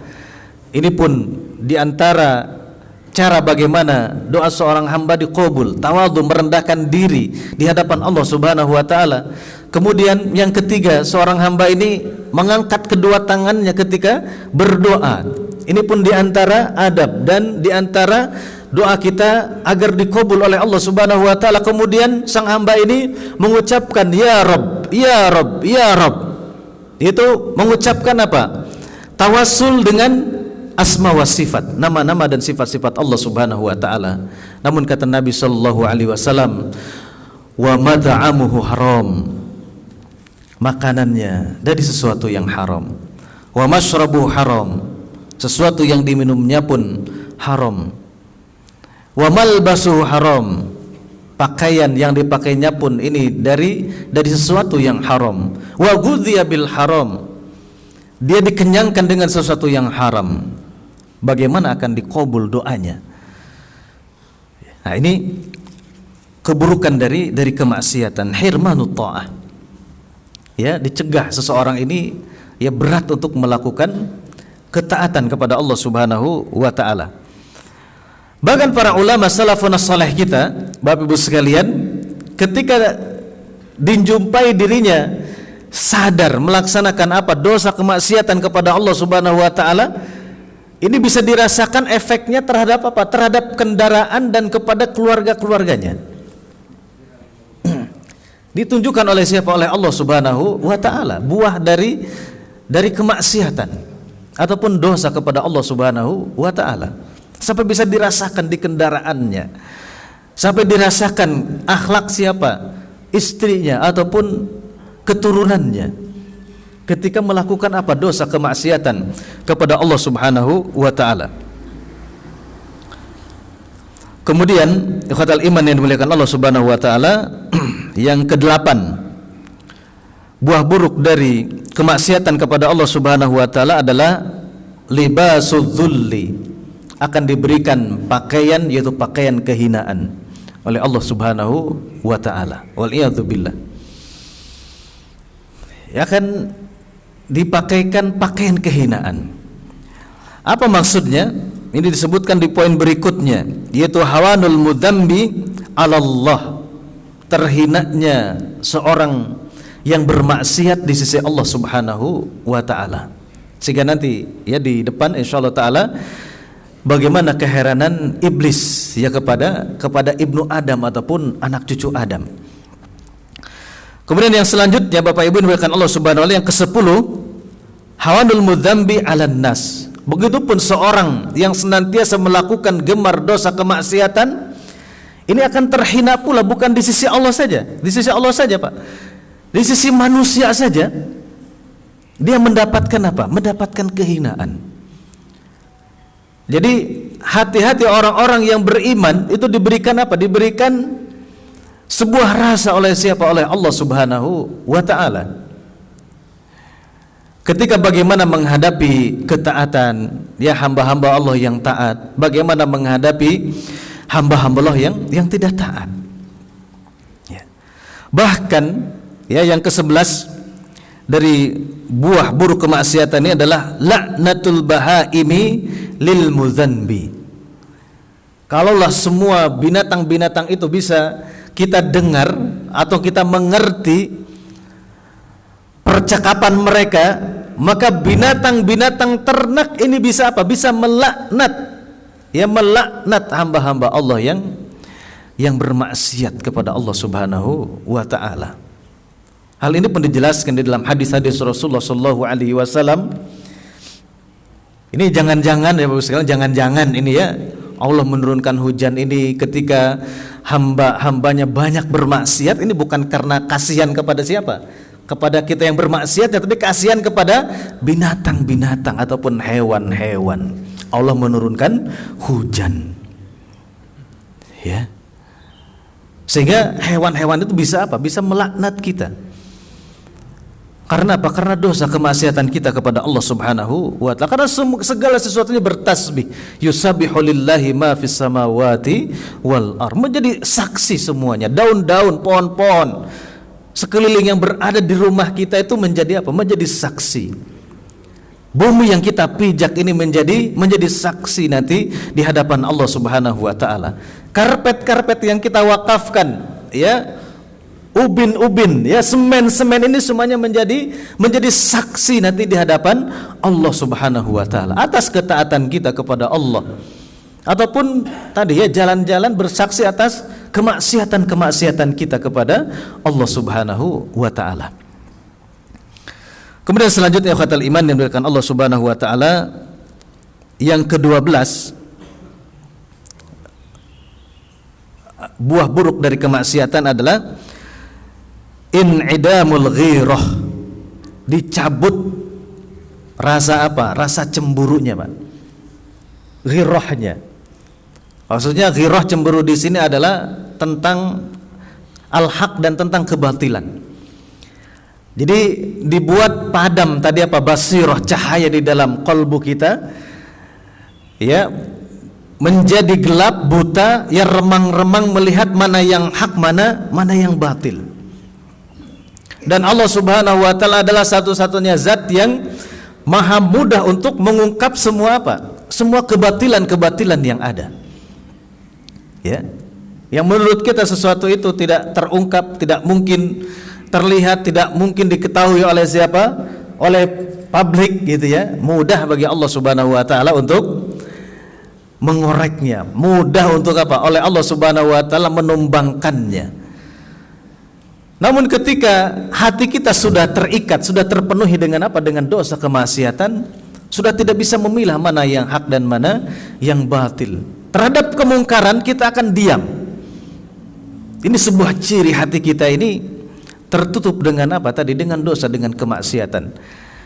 Ini pun diantara cara bagaimana doa seorang hamba dikabul, tawadhu, merendahkan diri di hadapan Allah Subhanahu wa ta'ala. Kemudian yang ketiga, seorang hamba ini mengangkat kedua tangannya ketika berdoa. Ini pun diantara adab dan diantara doa kita agar dikabul oleh Allah Subhanahu wa ta'ala. Kemudian sang hamba ini mengucapkan ya Rabb, ya Rabb, ya Rabb. Itu mengucapkan apa? Tawassul dengan asma wa sifat, nama-nama dan sifat-sifat Allah Subhanahu wa ta'ala. Namun kata Nabi sallallahu alaihi wasallam, wa mat'amuhu haram, makanannya dari sesuatu yang haram, wa mashrabuhu haram, sesuatu yang diminumnya pun haram, wa malbasuhu haram, pakaian yang dipakainya pun ini dari sesuatu yang haram, wa ghudhiya bil haram, dia dikenyangkan dengan sesuatu yang haram. Bagaimana akan dikabul doanya? Nah, ini keburukan dari kemaksiatan, hirmanut ta'ah. Ya, dicegah seseorang ini ya berat untuk melakukan ketaatan kepada Allah Subhanahu wa ta'ala. Bahkan para ulama salafun salih kita, Bapak Ibu sekalian, ketika dijumpai dirinya sadar melaksanakan apa? Dosa kemaksiatan kepada Allah Subhanahu wa ta'ala, ini bisa dirasakan efeknya terhadap apa? Terhadap kendaraan dan kepada keluarga-keluarganya. Ditunjukkan oleh siapa? Oleh Allah Subhanahu wa ta'ala. Buah dari kemaksiatan ataupun dosa kepada Allah Subhanahu wa ta'ala. sampai bisa dirasakan di kendaraannya, sampai dirasakan akhlak siapa? Istrinya ataupun keturunannya ketika melakukan apa? Dosa kemaksiatan kepada Allah Subhanahu wa taala. Kemudian ikhwatal iman yang dimuliakan Allah Subhanahu wa taala, yang kedelapan, buah buruk dari kemaksiatan kepada Allah Subhanahu wa taala adalah libasudz dzulli, akan diberikan pakaian, yaitu pakaian kehinaan oleh Allah Subhanahu wa taala. Wal iyadzu billah. Ya, akan dipakaikan pakaian kehinaan. Apa maksudnya? Ini disebutkan di poin berikutnya, yaitu hawanul mudzambi 'ala Allah, terhinanya seorang yang bermaksiat di sisi Allah Subhanahu wa taala. Sehingga nanti ya di depan insyaallah taala bagaimana keheranan iblis ya kepada ibnu Adam ataupun anak cucu Adam. Kemudian yang selanjutnya Bapak Ibu dimuliakan Allah Subhanahu wa taala, yang ke-10, hawanul mudzambi 'alan nas. Begitupun seorang yang senantiasa melakukan gemar dosa kemaksiatan, ini akan terhina pula, bukan di sisi Allah saja, di sisi Allah saja Pak, di sisi manusia saja dia mendapatkan apa? Mendapatkan kehinaan. Jadi hati-hati orang-orang yang beriman itu diberikan apa? Diberikan sebuah rasa oleh siapa? Oleh Allah Subhanahu wa taala. Ketika bagaimana menghadapi ketaatan ya hamba-hamba Allah yang taat, bagaimana menghadapi hamba-hamba Allah yang tidak taat. Ya. Bahkan ya yang ke-11 dari buah buruk kemaksiatan ini adalah laknatul bahaimi lil mudzanbi. Kalaulah semua binatang-binatang itu bisa kita dengar atau kita mengerti percakapan mereka, maka binatang-binatang ternak ini bisa apa? Bisa melaknat, ya melaknat hamba-hamba Allah yang bermaksiat kepada Allah Subhanahu wa taala. Hal ini pun dijelaskan di dalam hadis-hadis Rasulullah sallallahu alaihi wasallam. Ini jangan-jangan ya Bapak sekalian, jangan-jangan ini ya Allah menurunkan hujan ini ketika hamba-hambanya banyak bermaksiat, ini bukan karena kasihan kepada siapa? Kepada kita yang bermaksiat, ya, tapi kasihan kepada binatang-binatang ataupun hewan-hewan. Allah menurunkan hujan, ya, sehingga hewan-hewan itu bisa apa? Bisa melaknat kita. Karena apa? Karena dosa kemaksiatan kita kepada Allah Subhanahu wa taala. Karena segala sesuatunya bertasbih. Yusabbihu lillahi ma fis samawati wal ardh. Menjadi saksi semuanya. Daun-daun, pohon-pohon sekeliling yang berada di rumah kita itu menjadi apa? Menjadi saksi. Bumi yang kita pijak ini menjadi saksi nanti di hadapan Allah Subhanahu wa taala. Karpet-karpet yang kita wakafkan, ya, ubin-ubin, ya, semen-semen ini semuanya menjadi saksi nanti di hadapan Allah Subhanahu wa taala atas ketaatan kita kepada Allah. Ataupun tadi ya jalan-jalan bersaksi atas kemaksiatan kita kepada Allah Subhanahu wa taala. Kemudian selanjutnya khatal iman yang dimuliakan Allah Subhanahu wa taala, yang ke-12, buah buruk dari kemaksiatan adalah in'idamul ghirah, dicabut rasa apa? Rasa cemburunya, Pak. Ghirahnya. Maksudnya ghirah, cemburu di sini adalah tentang al-haq dan tentang kebatilan. Jadi dibuat padam tadi apa? Basirah, cahaya di dalam qalbu kita, ya, menjadi gelap, buta, ya, remang-remang melihat mana yang hak, mana yang batil. Dan Allah Subhanahu wa taala adalah satu-satunya zat yang maha mudah untuk mengungkap semua apa? Semua kebatilan-kebatilan yang ada. Ya. Yang menurut kita sesuatu itu tidak terungkap, tidak mungkin terlihat, tidak mungkin diketahui oleh siapa? Oleh publik gitu ya. Mudah bagi Allah Subhanahu wa taala untuk mengoreknya, mudah untuk apa? Oleh Allah Subhanahu wa taala menumbangkannya. Namun ketika hati kita sudah terikat, sudah terpenuhi dengan apa? Dengan dosa kemaksiatan, sudah tidak bisa memilah mana yang hak dan mana yang batil. Terhadap kemungkaran kita akan diam. Ini sebuah ciri hati kita ini tertutup dengan apa tadi? Dengan dosa, dengan kemaksiatan.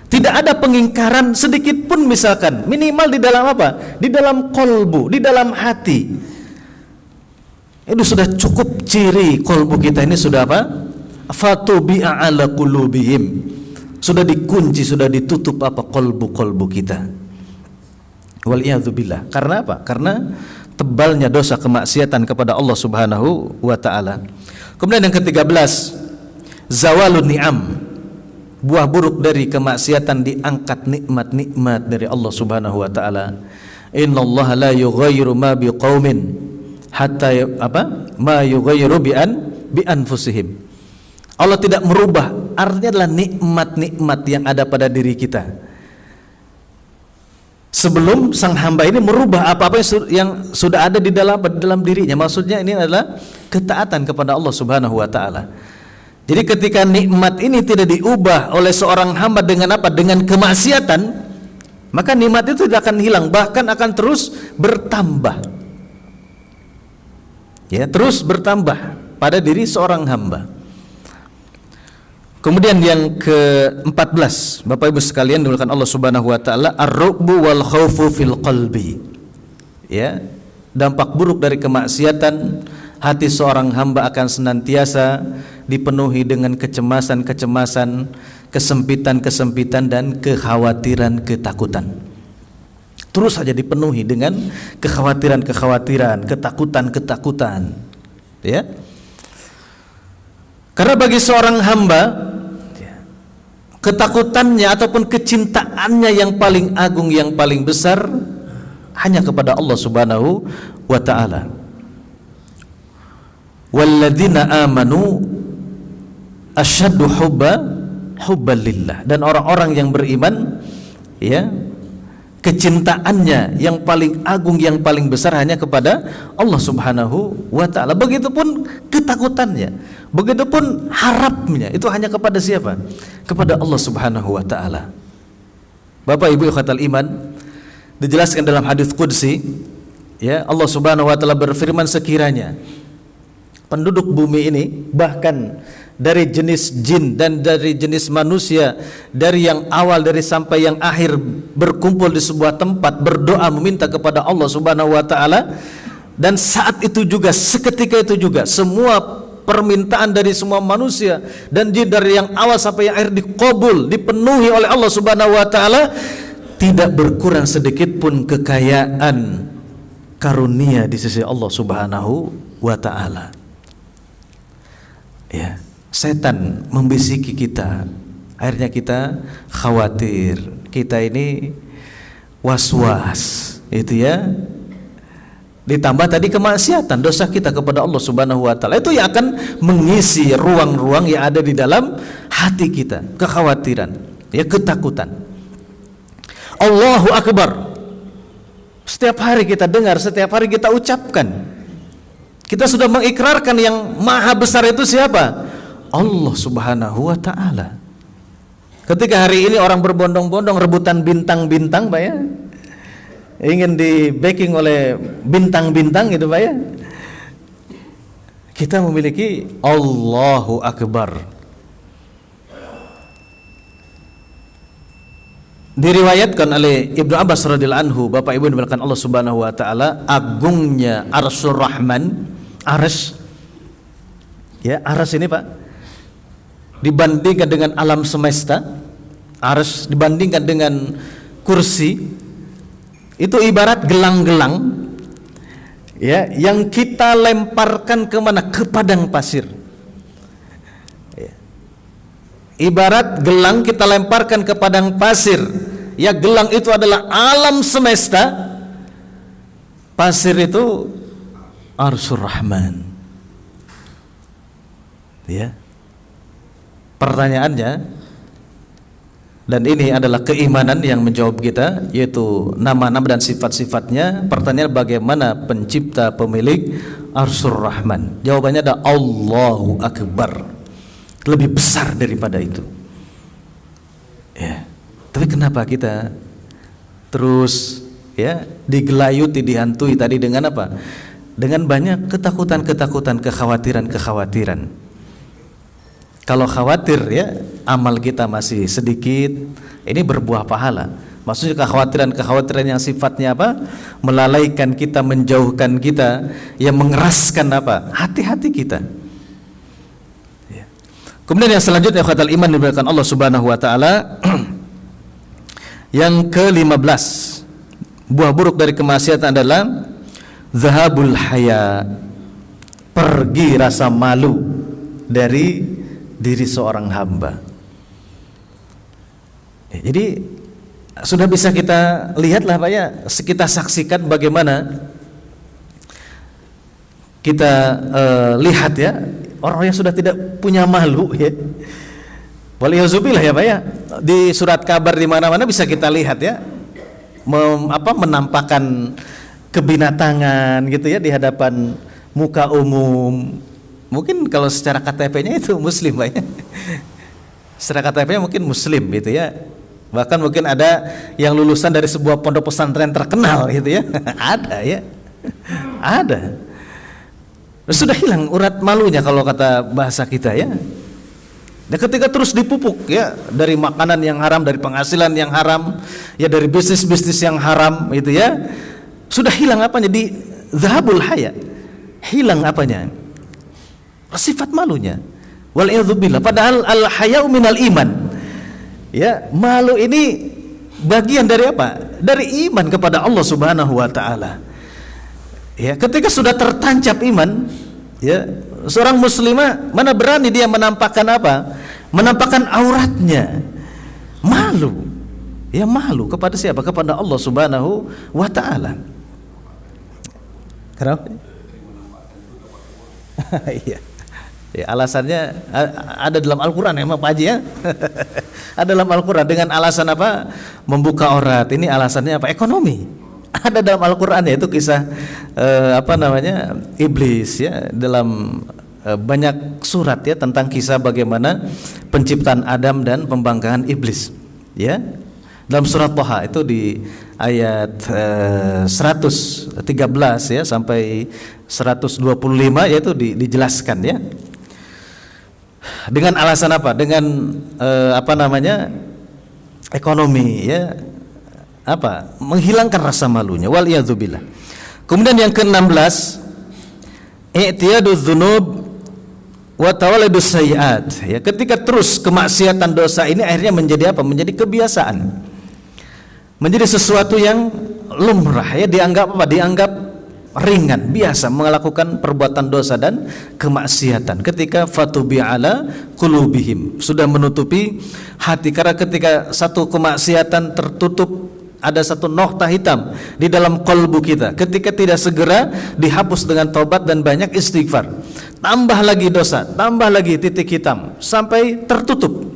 Tidak ada pengingkaran sedikit pun, misalkan minimal di dalam apa? Di dalam kolbu, di dalam hati. Itu sudah cukup ciri kolbu kita ini sudah apa? Fatubi'a ala qulubihim. Sudah dikunci, sudah ditutup apa? Kolbu kita. Wal'iyadzubillah. Karena apa? Karena tebalnya dosa kemaksiatan kepada Allah Subhanahu wa ta'ala. Kemudian yang ke-13, zawalun ni'am. Buah buruk dari kemaksiatan, diangkat nikmat-nikmat dari Allah Subhanahu wa ta'ala. Innallaha la yughayyiru ma biqaumin hatta ma yughayyiru bi anfusihim. Allah tidak merubah, artinya adalah nikmat-nikmat yang ada pada diri kita sebelum sang hamba ini merubah apa-apa yang sudah ada di dalam dirinya. Maksudnya ini adalah ketaatan kepada Allah Subhanahu wa ta'ala. Jadi ketika nikmat ini tidak diubah oleh seorang hamba dengan apa? Dengan kemaksiatan, maka nikmat itu tidak akan hilang, bahkan akan terus bertambah. Ya, terus bertambah pada diri seorang hamba. Kemudian yang ke-14, Bapak Ibu sekalian dimuliakan Allah Subhanahu wa taala, ar-ru'bu wal khaufu fil qalbi. Ya, dampak buruk dari kemaksiatan, hati seorang hamba akan senantiasa dipenuhi dengan kecemasan-kecemasan, kesempitan-kesempitan dan kekhawatiran, ketakutan. Terus saja dipenuhi dengan kekhawatiran-kekhawatiran, ketakutan-ketakutan. Ya. Karena bagi seorang hamba, ketakutannya ataupun kecintaannya yang paling agung, yang paling besar hanya kepada Allah Subhanahu wa ta'ala. Walladzina amanu asyaddu hubban lillah. Dan orang-orang yang beriman, ya, kecintaannya yang paling agung, yang paling besar hanya kepada Allah Subhanahu wa ta'ala. Begitupun ketakutannya, begitupun harapnya, itu hanya kepada siapa? Kepada Allah Subhanahu wa ta'ala. Bapak Ibu ikhwatal iman, dijelaskan dalam hadis qudsi, ya, Allah Subhanahu wa ta'ala berfirman, sekiranya penduduk bumi ini, bahkan dari jenis jin dan dari jenis manusia, dari yang awal dari sampai yang akhir, berkumpul di sebuah tempat berdoa meminta kepada Allah Subhanahu wa ta'ala, dan saat itu juga, seketika itu juga, semua permintaan dari semua manusia dan jin dari yang awal sampai yang akhir dikabul, dipenuhi oleh Allah Subhanahu wa ta'ala, tidak berkurang sedikit pun kekayaan karunia di sisi Allah Subhanahu wa ta'ala. Ya, setan membisiki kita, akhirnya kita khawatir, kita ini was-was, itu ya. Ditambah tadi kemaksiatan, dosa kita kepada Allah Subhanahu wa ta'ala, itu yang akan mengisi ruang-ruang yang ada di dalam hati kita, kekhawatiran, ya, ketakutan. Allahu Akbar, setiap hari kita dengar, setiap hari kita ucapkan. Kita sudah mengikrarkan yang maha besar itu siapa? Allah Subhanahu wa ta'ala. Ketika hari ini orang berbondong-bondong rebutan bintang-bintang, Pak ya, ingin di backing oleh bintang-bintang gitu, Pak ya, kita memiliki Allahu Akbar. Diriwayatkan oleh Ibnu Abbas radhiyallahu anhu, Bapak Ibu dimuliakan Allah Subhanahu wa ta'ala, agungnya Arsyur Rahman, arsy, ya, arsy ini Pak, dibandingkan dengan alam semesta, arsy dibandingkan dengan kursi, itu ibarat gelang-gelang, ya, yang kita lemparkan kemana? Ke padang pasir. Ya. Ibarat gelang kita lemparkan ke padang pasir, ya, gelang itu adalah alam semesta, pasir itu Arsyur Rahman. Ya. Pertanyaannya, dan ini adalah keimanan yang menjawab kita, yaitu nama-nama dan sifat-sifatnya. Pertanyaan, bagaimana pencipta pemilik Arsyur Rahman? Jawabannya adalah Allahu Akbar. Lebih besar daripada itu. Ya. Tapi kenapa kita terus ya digelayuti, dihantui tadi dengan apa? Dengan banyak ketakutan-ketakutan, kekhawatiran-kekhawatiran. Kalau khawatir ya amal kita masih sedikit, ini berbuah pahala. Maksudnya kekhawatiran-kekhawatiran yang sifatnya apa? Melalaikan kita, menjauhkan kita, yang mengeraskan apa? Hati-hati kita. Ya. Kemudian yang selanjutnya khatal iman diberikan Allah Subhanahu wa taala yang ke-15. Buah buruk dari kemaksiatan adalah zahabul haya, pergi rasa malu dari diri seorang hamba. Ya, jadi sudah bisa kita lihatlah Pak ya, kita saksikan bagaimana kita lihat ya orang yang sudah tidak punya malu ya. Waliyazubillah ya Pak ya. Di surat kabar di mana-mana bisa kita lihat ya. Menampakkan kebinatangan gitu ya di hadapan muka umum. Mungkin kalau secara KTP-nya itu muslim Pak ya. Secara KTP-nya mungkin muslim gitu ya. Bahkan mungkin ada yang lulusan dari sebuah pondok pesantren terkenal gitu ya. Ada ya. Ada. Sudah hilang urat malunya kalau kata bahasa kita ya. Dan ketika terus dipupuk ya dari makanan yang haram, dari penghasilan yang haram, ya dari bisnis-bisnis yang haram gitu ya. Sudah hilang apanya? Di zahabul haya. Hilang apanya? Sifat malunya. Wal'iyadzubillah. Padahal al-haya'u minal iman. Ya, malu ini bagian dari apa? Dari iman kepada Allah Subhanahu wa taala. Ya, ketika sudah tertancap iman, ya, seorang muslimah mana berani dia menampakkan apa? Menampakkan auratnya. Malu. Ya, malu kepada siapa? Kepada Allah Subhanahu wa taala. Kenapa? Iya. Ya, alasannya ada dalam Al-Quran ya Pak Haji ya. Ada dalam Al-Quran dengan alasan apa? Membuka aurat. Ini alasannya apa? Ekonomi. Ada dalam Al-Quran ya, itu kisah iblis ya, dalam banyak surat ya tentang kisah bagaimana penciptaan Adam dan pembangkangan iblis ya. Dalam surat Thaha itu di ayat 113 ya sampai 125 yaitu dijelaskan ya. Dengan alasan apa? Dengan ekonomi ya, menghilangkan rasa malunya. Waliyadzubillah. Kemudian yang ke-16, i'tiyadudz dzunub wa tawalladus sayyi'at. Ya, ketika terus kemaksiatan dosa ini akhirnya menjadi apa? Menjadi kebiasaan. Menjadi sesuatu yang lumrah ya, dianggap apa? Dianggap ringan, biasa melakukan perbuatan dosa dan kemaksiatan. Ketika fatubi ala qulubihim, sudah menutupi hati, karena ketika satu kemaksiatan tertutup, ada satu noktah hitam di dalam qalbu kita. Ketika tidak segera dihapus dengan taubat dan banyak istighfar, tambah lagi dosa, tambah lagi titik hitam sampai tertutup.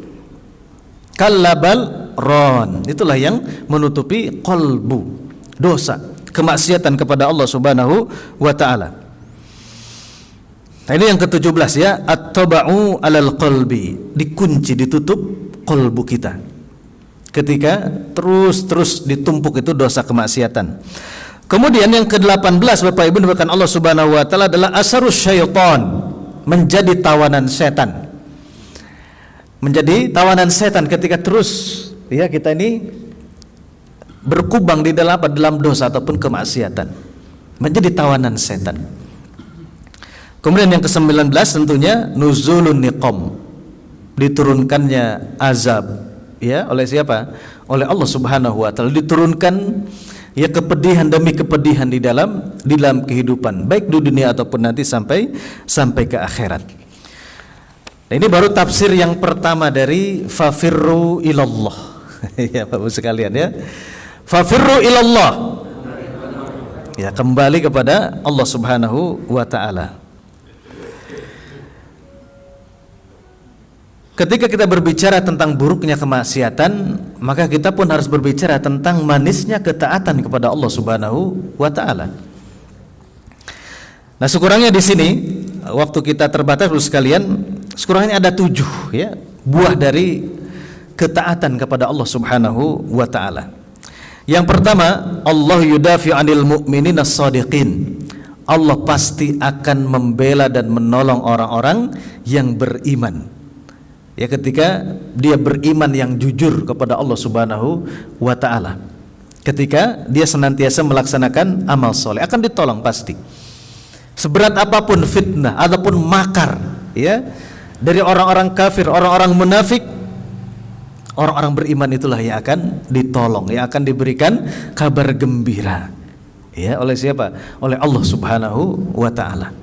Kallabal ron, itulah yang menutupi qalbu, dosa, kemaksiatan kepada Allah Subhanahu wa taala. Nah, ini yang ke-17 ya, at-taba'u 'alal qalbi, dikunci, ditutup qalbu kita. Ketika terus ditumpuk itu dosa kemaksiatan. Kemudian yang ke-18 Bapak Ibu diberikan Allah Subhanahu wa taala adalah asarus syaitan, menjadi tawanan setan. Menjadi tawanan setan ketika terus ya kita ini berkubang di dalam dosa ataupun kemaksiatan, menjadi tawanan setan. Kemudian yang ke-19 tentunya nuzulun niqam, diturunkannya azab ya oleh siapa? Oleh Allah Subhanahu wa taala. Diturunkan ya kepedihan demi kepedihan di dalam kehidupan, baik di dunia ataupun nanti sampai ke akhirat. Nah, ini baru tafsir yang pertama dari fafirru ilallah. Ya Bapak sekalian ya. Fafirru ilallah. Ya, kembali kepada Allah Subhanahu wa taala. Ketika kita berbicara tentang buruknya kemaksiatan, maka kita pun harus berbicara tentang manisnya ketaatan kepada Allah Subhanahu wa taala. Nah, sekurangnya di sini waktu kita terbatas Bapak sekalian, sekurangnya ada 7 ya buah dari ketaatan kepada Allah Subhanahu wa taala. Yang pertama, Allah yudafi 'anil mu'minina shadiqin. Allah pasti akan membela dan menolong orang-orang yang beriman. Ya, ketika dia beriman yang jujur kepada Allah Subhanahu wa taala. Ketika dia senantiasa melaksanakan amal soleh, akan ditolong pasti. Seberat apapun fitnah ataupun makar, ya, dari orang-orang kafir, orang-orang munafik, orang-orang beriman itulah yang akan ditolong, yang akan diberikan kabar gembira. Ya, oleh siapa? Oleh Allah Subhanahu wa taala.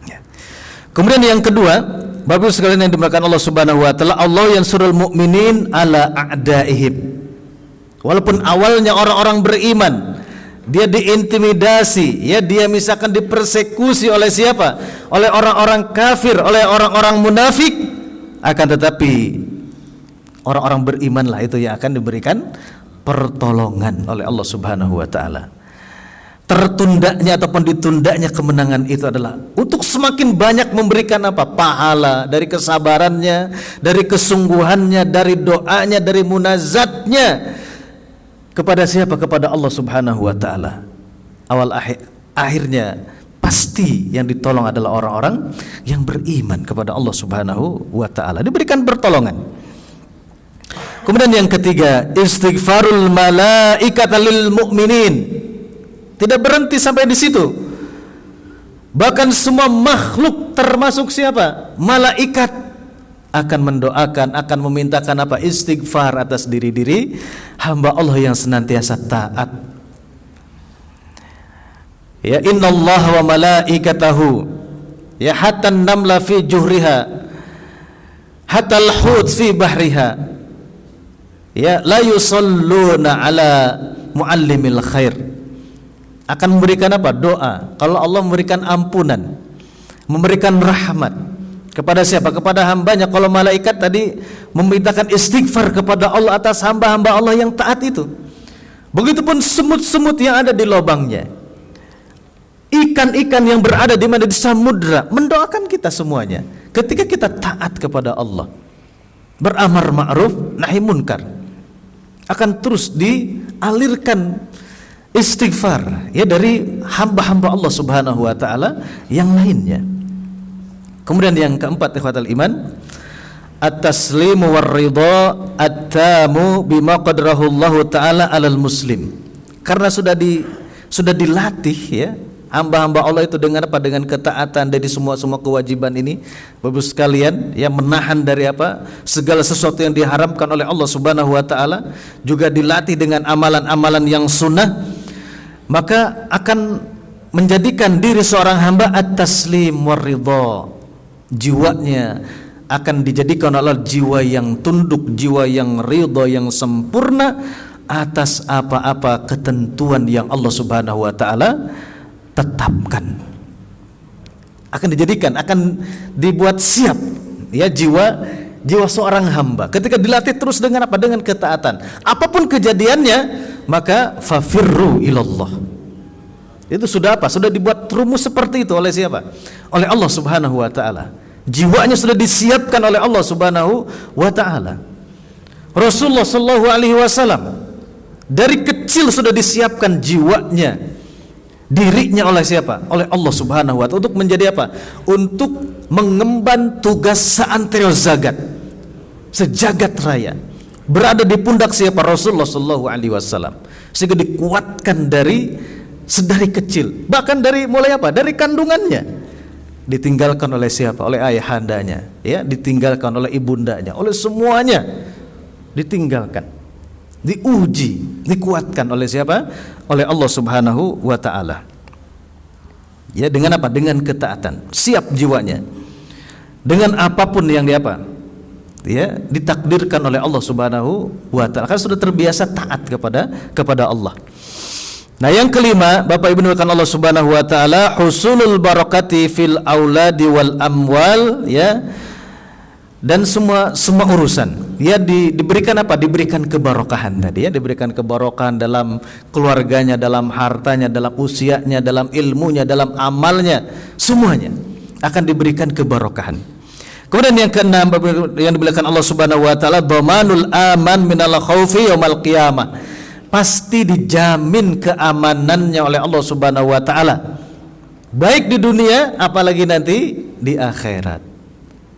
Ya. Kemudian yang kedua, Bapak Ibu sekalian yang dimuliakan Allah Subhanahu wa taala, Allah yansurul mu'minin ala a'daihim. Walaupun awalnya orang-orang beriman dia diintimidasi, ya, dia misalkan dipersekusi oleh siapa? Oleh orang-orang kafir, oleh orang-orang munafik, akan tetapi orang-orang berimanlah itu yang akan diberikan pertolongan oleh Allah Subhanahu wa taala. Tertundanya ataupun ditundanya kemenangan itu adalah untuk semakin banyak memberikan apa? Pahala dari kesabarannya, dari kesungguhannya, dari doanya, dari munazatnya kepada siapa? Kepada Allah Subhanahu wa taala. Akhirnya pasti yang ditolong adalah orang-orang yang beriman kepada Allah Subhanahu wa taala, diberikan pertolongan. Kemudian yang ketiga, istighfarul malaikata lil mu'minin. Tidak berhenti sampai di situ. Bahkan semua makhluk termasuk siapa? Malaikat akan mendoakan, akan memintakan apa? Istighfar atas diri-diri hamba Allah yang senantiasa taat. Ya, innallaha wa malaikatahu, ya, hatta namla fi juhriha, hatta al-hut fi bahriha, ya, la yusalluna ala muallimil khair. Akan memberikan apa? Doa. Kalau Allah memberikan ampunan, memberikan rahmat kepada siapa? Kepada hambanya. Kalau malaikat tadi memintakan istighfar kepada Allah atas hamba-hamba Allah yang taat itu. Begitupun semut-semut yang ada di lubangnya, ikan-ikan yang berada di mana, di samudra, mendoakan kita semuanya ketika kita taat kepada Allah, beramar ma'ruf nahi munkar. Akan terus dialirkan istighfar, ya, dari hamba-hamba Allah Subhanahu wa taala yang lainnya. Kemudian yang keempat, ikhwatal iman, at-taslimu war-ridha at-tamu bima qadrahu Allah taala 'alal muslim. Karena sudah dilatih, ya, hamba-hamba Allah itu dengan apa? Dengan ketaatan dari semua kewajiban ini, Bapak sekalian, yang menahan dari apa? Segala sesuatu yang diharamkan oleh Allah Subhanahu wa taala, juga dilatih dengan amalan-amalan yang sunnah, maka akan menjadikan diri seorang hamba at-taslim war-ridha. Jiwanya akan dijadikan oleh jiwa yang tunduk, jiwa yang ridha, yang sempurna atas apa-apa ketentuan yang Allah Subhanahu wa taala tetapkan. Akan dijadikan, akan dibuat siap, ya, jiwa seorang hamba ketika dilatih terus dengan apa? Dengan ketaatan. Apapun kejadiannya, maka fafirru ilallah. Itu sudah apa? Sudah dibuat rumus seperti itu oleh siapa? Oleh Allah Subhanahu wa taala. Jiwanya sudah disiapkan oleh Allah Subhanahu wa taala. Rasulullah sallallahu alaihi wasallam dari kecil sudah disiapkan jiwanya, dirinya oleh siapa? Oleh Allah Subhanahu wa taala untuk menjadi apa? Untuk mengemban tugas seantero zagat, sejagat raya, berada di pundak siapa? Rasulullah sallallahu alaihi wasallam. Sehingga dikuatkan dari sedari kecil, bahkan dari mulai apa? Dari kandungannya. Ditinggalkan oleh siapa? Oleh ayahandanya, ya, ditinggalkan oleh ibundanya, oleh semuanya ditinggalkan, diuji, dikuatkan oleh siapa? Oleh Allah Subhanahu wa taala. Ya, dengan apa? Dengan ketaatan, siap jiwanya dengan apapun yang dia apa? Ya, ditakdirkan oleh Allah Subhanahu wa taala. Kan sudah terbiasa taat kepada Allah. Nah, yang kelima, Bapak Ibu kan Allah Subhanahu wa taala, husulul barakati fil auladi wal amwal, ya. Dan semua urusan, ya, diberikan apa? Diberikan kebarokahan tadi, ya, diberikan kebarokahan dalam keluarganya, dalam hartanya, dalam usianya, dalam ilmunya, dalam amalnya, semuanya akan diberikan kebarokahan. Kemudian yang keenam, yang dimuliakan Allah Subhanahu wa taala, dhamanul aman minal khaufi yaumil qiyamah. pasti dijamin keamanannya oleh Allah Subhanahu wa taala. Baik di dunia apalagi nanti di akhirat.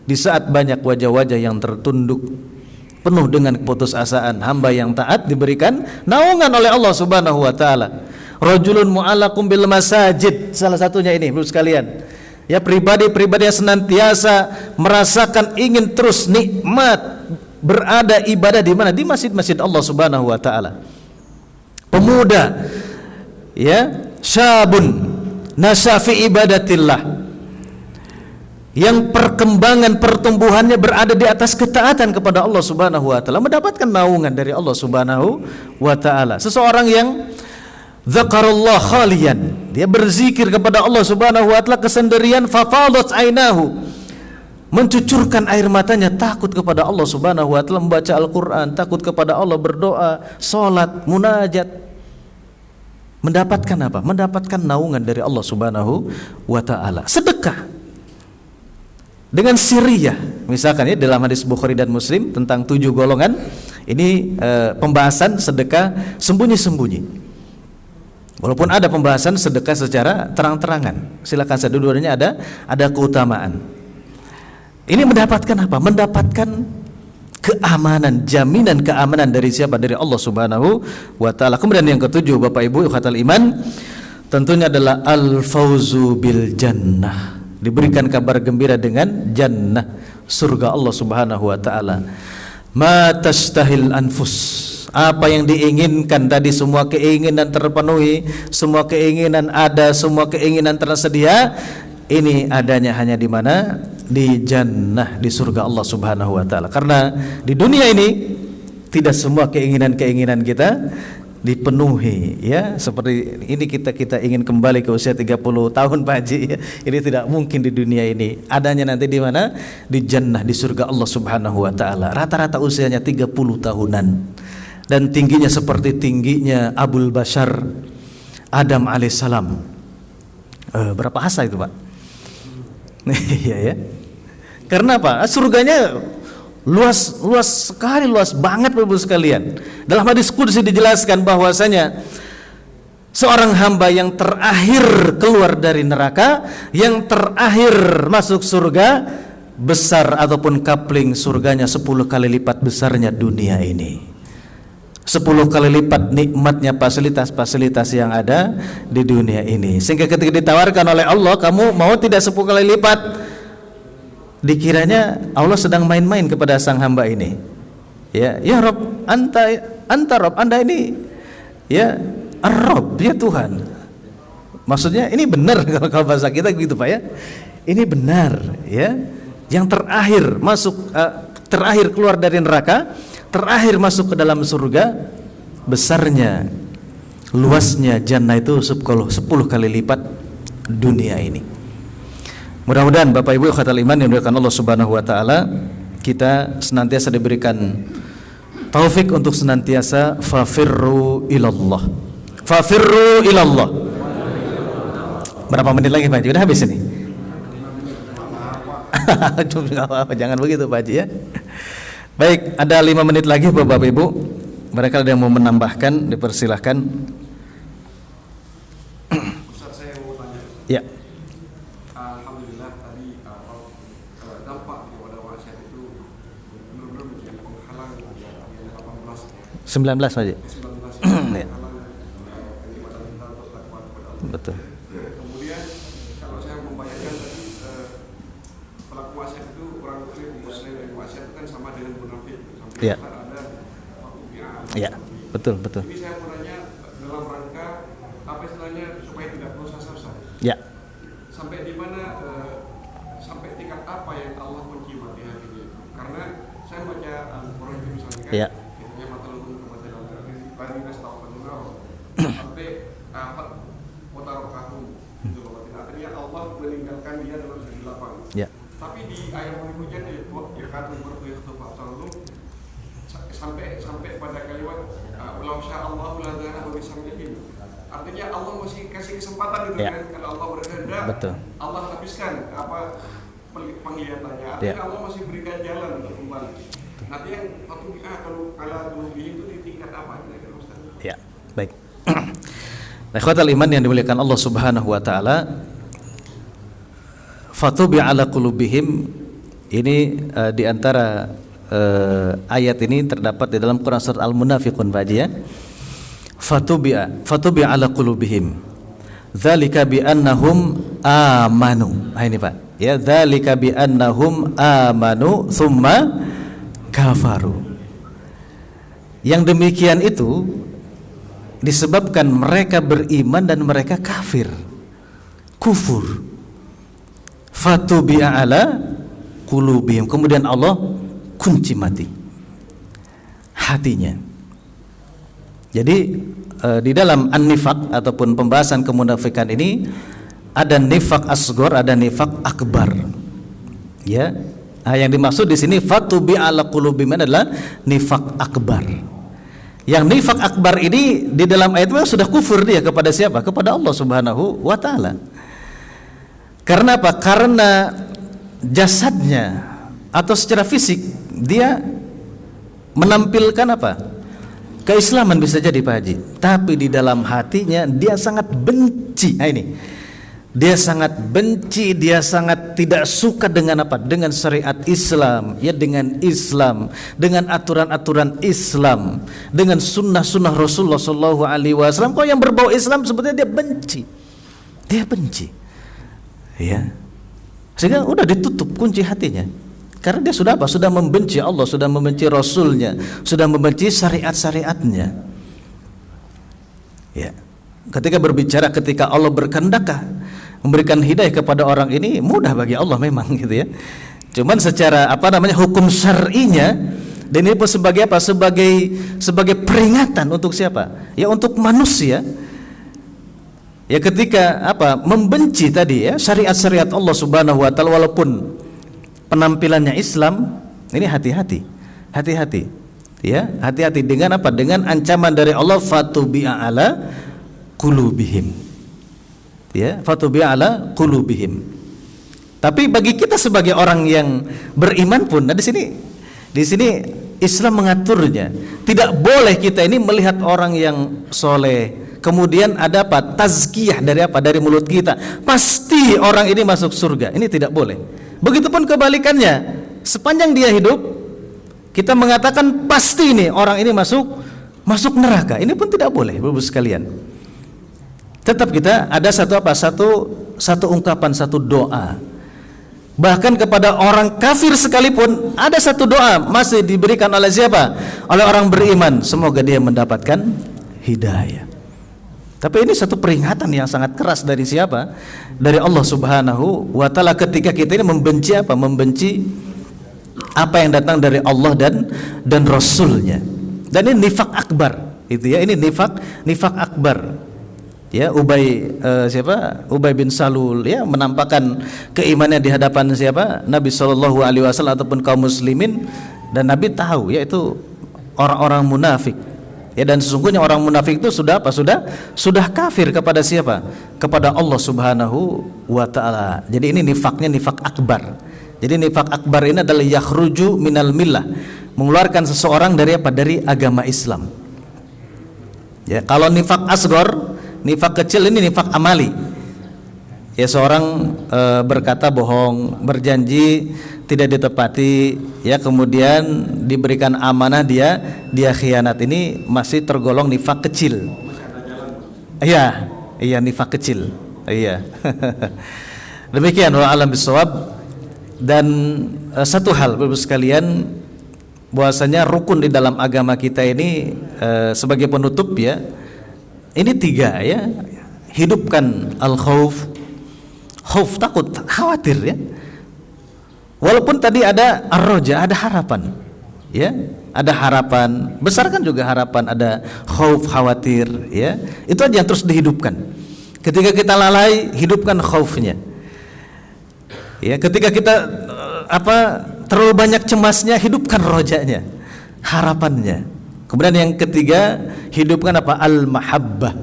Di saat banyak wajah-wajah yang tertunduk penuh dengan keputusasaan, hamba yang taat diberikan naungan oleh Allah Subhanahu wa taala. Rajulun mu'allaqum bil masajid, salah satunya ini Ibu sekalian. Ya, pribadi-pribadi yang senantiasa merasakan ingin terus nikmat berada ibadah di mana? Di masjid-masjid Allah Subhanahu wa taala. Pemuda ya, syabun nasyafi ibadatillah, yang perkembangan pertumbuhannya berada di atas ketaatan kepada Allah Subhanahu wa taala, mendapatkan naungan dari Allah Subhanahu wa taala. Seseorang yang dzakarallah khalian, dia berzikir kepada Allah Subhanahu wa taala kesendirian, fafadat ainahu, mencucurkan air matanya, takut kepada Allah Subhanahu wa taala, membaca Al-Qur'an, takut kepada Allah, berdoa, salat, munajat. Mendapatkan apa? Mendapatkan naungan dari Allah Subhanahu wa taala. Sedekah dengan siriyah, misalkan ya, dalam hadis Bukhari dan Muslim tentang 7 golongan ini, pembahasan sedekah sembunyi-sembunyi. Walaupun ada pembahasan sedekah secara terang-terangan, silakan saja, dua-duanya ada keutamaan. Ini mendapatkan apa? Mendapatkan keamanan, jaminan keamanan dari siapa? Dari Allah Subhanahu wa taala. Kemudian yang ketujuh, Bapak Ibu ikhatul iman, tentunya adalah al-fauzu bil jannah, diberikan kabar gembira dengan jannah, surga Allah Subhanahu wa taala. Ma tastahil anfus, apa yang diinginkan tadi, semua keinginan terpenuhi, semua keinginan ada, semua keinginan tersedia. Ini adanya hanya di mana? Di jannah, di surga Allah Subhanahu wa taala. Karena di dunia ini tidak semua keinginan-keinginan kita dipenuhi, ya. Seperti ini kita ingin kembali ke usia 30 tahun Pak Haji, ya. Ini tidak mungkin di dunia ini. Adanya nanti di mana? Di jannah, di surga Allah Subhanahu wa taala. Rata-rata usianya 30 tahunan. Dan tingginya seperti tingginya Abul Bashar Adam alaihissalam. Berapa asa itu Pak? Iya ya. Karena apa? Surganya luas sekali, luas banget Bapak sekalian. Dalam hadis qudsi dijelaskan bahwasanya seorang hamba yang terakhir keluar dari neraka, yang terakhir masuk surga, besar ataupun kapling surganya 10 kali lipat besarnya dunia ini. 10 kali lipat nikmatnya fasilitas-fasilitas yang ada di dunia ini. Sehingga ketika ditawarkan oleh Allah, kamu mau tidak 10 kali lipat, dikiranya Allah sedang main-main kepada sang hamba ini. Ya Rob, anta Rob, Anda ini ya Ar-Rob, ya Tuhan. Maksudnya ini benar kalau bahasa kita gitu Pak ya. Ini benar ya. Yang terakhir masuk, terakhir keluar dari neraka, terakhir masuk ke dalam surga, besarnya, luasnya jannah itu 10 kali lipat dunia ini. Mudah-mudahan Bapak Ibu khatul iman yang dimuliakan Allah Subhanahu wa taala, kita senantiasa diberikan taufik untuk senantiasa fafirru ilallah. Fafirru ilallah. Berapa menit lagi Pak Haji? Udah habis ini. Jangan begitu Pak Haji ya. Baik, ada 5 menit lagi Bapak Ibu. Barangkali ada yang mau menambahkan, dipersilahkan. Ustaz, saya mau tanya. Ya. Alhamdulillah tadi dampak kepada wasiat itu benar-benar menjadi penghalang yang 18 19 Pak Haji. 19 Ya. penghalang kenikmatan kita untuk takwa kepada Allah. Betul. Kemudian kalau saya membayangkan tadi pelaku wasiat itu orang muslim dan wasiat itu kan sama dengan munafik. Sampai Ya. ada waktu Ya, betul. Ini saya mau tanya dalam rangka apa istilahnya supaya tidak perlu sasar. Ya. Sampai di mana, sampai tingkat apa yang Allah mencium hati hatinya itu? Karena saya baca Al-Quran itu misalnya kan, Ya. kitanya matalun kepada bari nasta'firullah sampai watarokahum itu loh. Artinya Allah meninggalkan dia dalam segi lapang. Ya. Tapi di ayat berikutnya ya kata sampai pada kalimat walau sya'allahu la dhahaba bisam'ihim. Artinya Allah masih kasih kesempatan gitu Ya. kan, kalau Allah berkehendak, Betul. Allah habiskan penglihatannya. Artinya Ya. Allah masih berikan jalan untuk kembali. Nanti yang kalau ala dulu itu di tingkat apa kira-kira Ustaz? Ya. Baik. Nah, ikhwatal iman yang dimuliakan Allah Subhanahu wa taala, fatubi ala qulubihim ini di antara ayat ini terdapat di dalam Quran surat Al-Munafiqun Pak Haji ya. Fatubi ala qulubihim dzalika bi annahum amanu. Nah ini Pak ya, dzalika bi annahum amanu tsumma kafaru. Yang demikian itu disebabkan mereka beriman dan mereka kafir, kufur. Fatubi'a ala qulubihim, kemudian Allah kunci mati hatinya. Jadi di dalam an-nifaq ataupun pembahasan kemunafikan ini ada nifaq asghar, ada nifaq akbar. Ya. Nah, yang dimaksud di sini fatubi'a ala qulubihim adalah nifaq akbar. Yang nifaq akbar ini di dalam ayat itu sudah kufur dia kepada siapa? Kepada Allah Subhanahu wa taala. Karena apa? Karena jasadnya atau secara fisik dia menampilkan apa? Keislaman bisa jadi Pak Haji, tapi di dalam hatinya dia sangat benci. Nah ini, dia sangat benci, dia sangat tidak suka dengan apa? Dengan syariat Islam, ya, dengan Islam, dengan aturan-aturan Islam, dengan sunnah-sunnah Rasulullah Shallallahu Alaihi Wasallam. Kok yang berbau Islam sebetulnya dia benci, ya, sehingga udah ditutup kunci hatinya. Karena dia sudah apa? Sudah membenci Allah, sudah membenci Rasulnya, sudah membenci syariat-syariatnya. Ya, ketika berbicara, ketika Allah berkehendak memberikan hidayah kepada orang ini, mudah bagi Allah memang gitu ya. Cuman secara hukum syar'inya, dan ini sebagai apa? Sebagai peringatan untuk siapa? Ya untuk manusia. Ya ketika membenci tadi ya syariat-syariat Allah Subhanahu wa taala walaupun penampilannya Islam, ini hati-hati. Ya, hati-hati dengan apa? Dengan ancaman dari Allah fatubi'a ala qulubihim. Ya, fatubi'a ala qulubihim. Tapi bagi kita sebagai orang yang beriman pun, nah di sini Islam mengaturnya. Tidak boleh kita ini melihat orang yang soleh, kemudian ada apa? Tazkiyah dari mulut kita. Pasti orang ini masuk surga. Ini tidak boleh. Begitupun kebalikannya, sepanjang dia hidup kita mengatakan pasti ini orang ini masuk neraka. Ini pun tidak boleh, Bapak sekalian. Tetap kita ada satu ungkapan, satu doa. Bahkan kepada orang kafir sekalipun ada satu doa masih diberikan oleh siapa? Oleh orang beriman. Semoga dia mendapatkan hidayah. Tapi ini satu peringatan yang sangat keras dari siapa? Dari Allah Subhanahu wa taala ketika kita ini membenci apa? Membenci apa yang datang dari Allah dan Rasulnya. Dan ini nifak akbar, itu ya. Ini nifak akbar. Ya, Ubay bin Salul ya menampakkan keimanannya di hadapan siapa? Nabi Shallallahu Alaihi Wasallam ataupun kaum muslimin, dan Nabi tahu ya itu orang-orang munafik. Ya, dan sesungguhnya orang munafik itu sudah kafir kepada siapa? Kepada Allah Subhanahu wa taala. Jadi ini nifaknya nifak akbar. Jadi nifak akbar ini adalah yakhruju minal millah, mengeluarkan seseorang dari apa? Dari agama Islam. Ya, kalau nifak asghar, nifak kecil ini nifak amali. Ya, seorang berkata bohong, berjanji tidak ditepati, ya kemudian diberikan amanah dia khianat, ini masih tergolong nifak kecil. Iya nifak kecil. Iya. Demikian wa alam bisawab. Dan satu hal Bapak sekalian, bahwasanya rukun di dalam agama kita ini sebagai penutup ya, ini 3 ya. Hidupkan al-khauf, takut, khawatir ya. Walaupun tadi ada ar-roja, ada harapan, ya, ada harapan, besarkan juga harapan, ada khauf, khawatir, ya, itu aja yang terus dihidupkan. Ketika kita lalai, hidupkan khaufnya. Ya, ketika kita terlalu banyak cemasnya, hidupkan rojanya, harapannya. Kemudian yang ketiga, hidupkan al-mahabbah,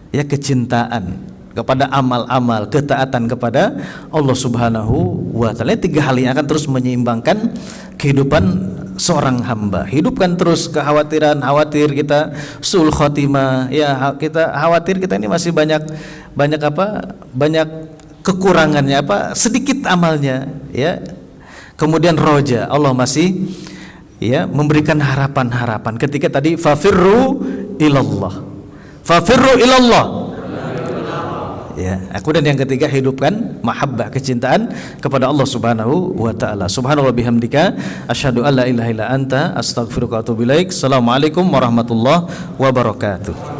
ya, kecintaan kepada amal-amal, ketaatan kepada Allah Subhanahu wa taala. 3 hal yang akan terus menyeimbangkan kehidupan seorang hamba. Hidupkan terus kekhawatiran, khawatir kita sul khotimah, ya kita khawatir kita ini masih banyak kekurangannya, sedikit amalnya, ya. Kemudian roja, Allah masih ya memberikan harapan-harapan ketika tadi fafirru ilallah. Fafirru ilallah. Ya, aku dan yang ketiga hidupkan mahabbah, kecintaan kepada Allah Subhanahu wa taala. Subhanallah bihamdika asyhadu an la ilaha illa anta astaghfiruka wa atubu ilaik. Assalamualaikum warahmatullahi wabarakatuh.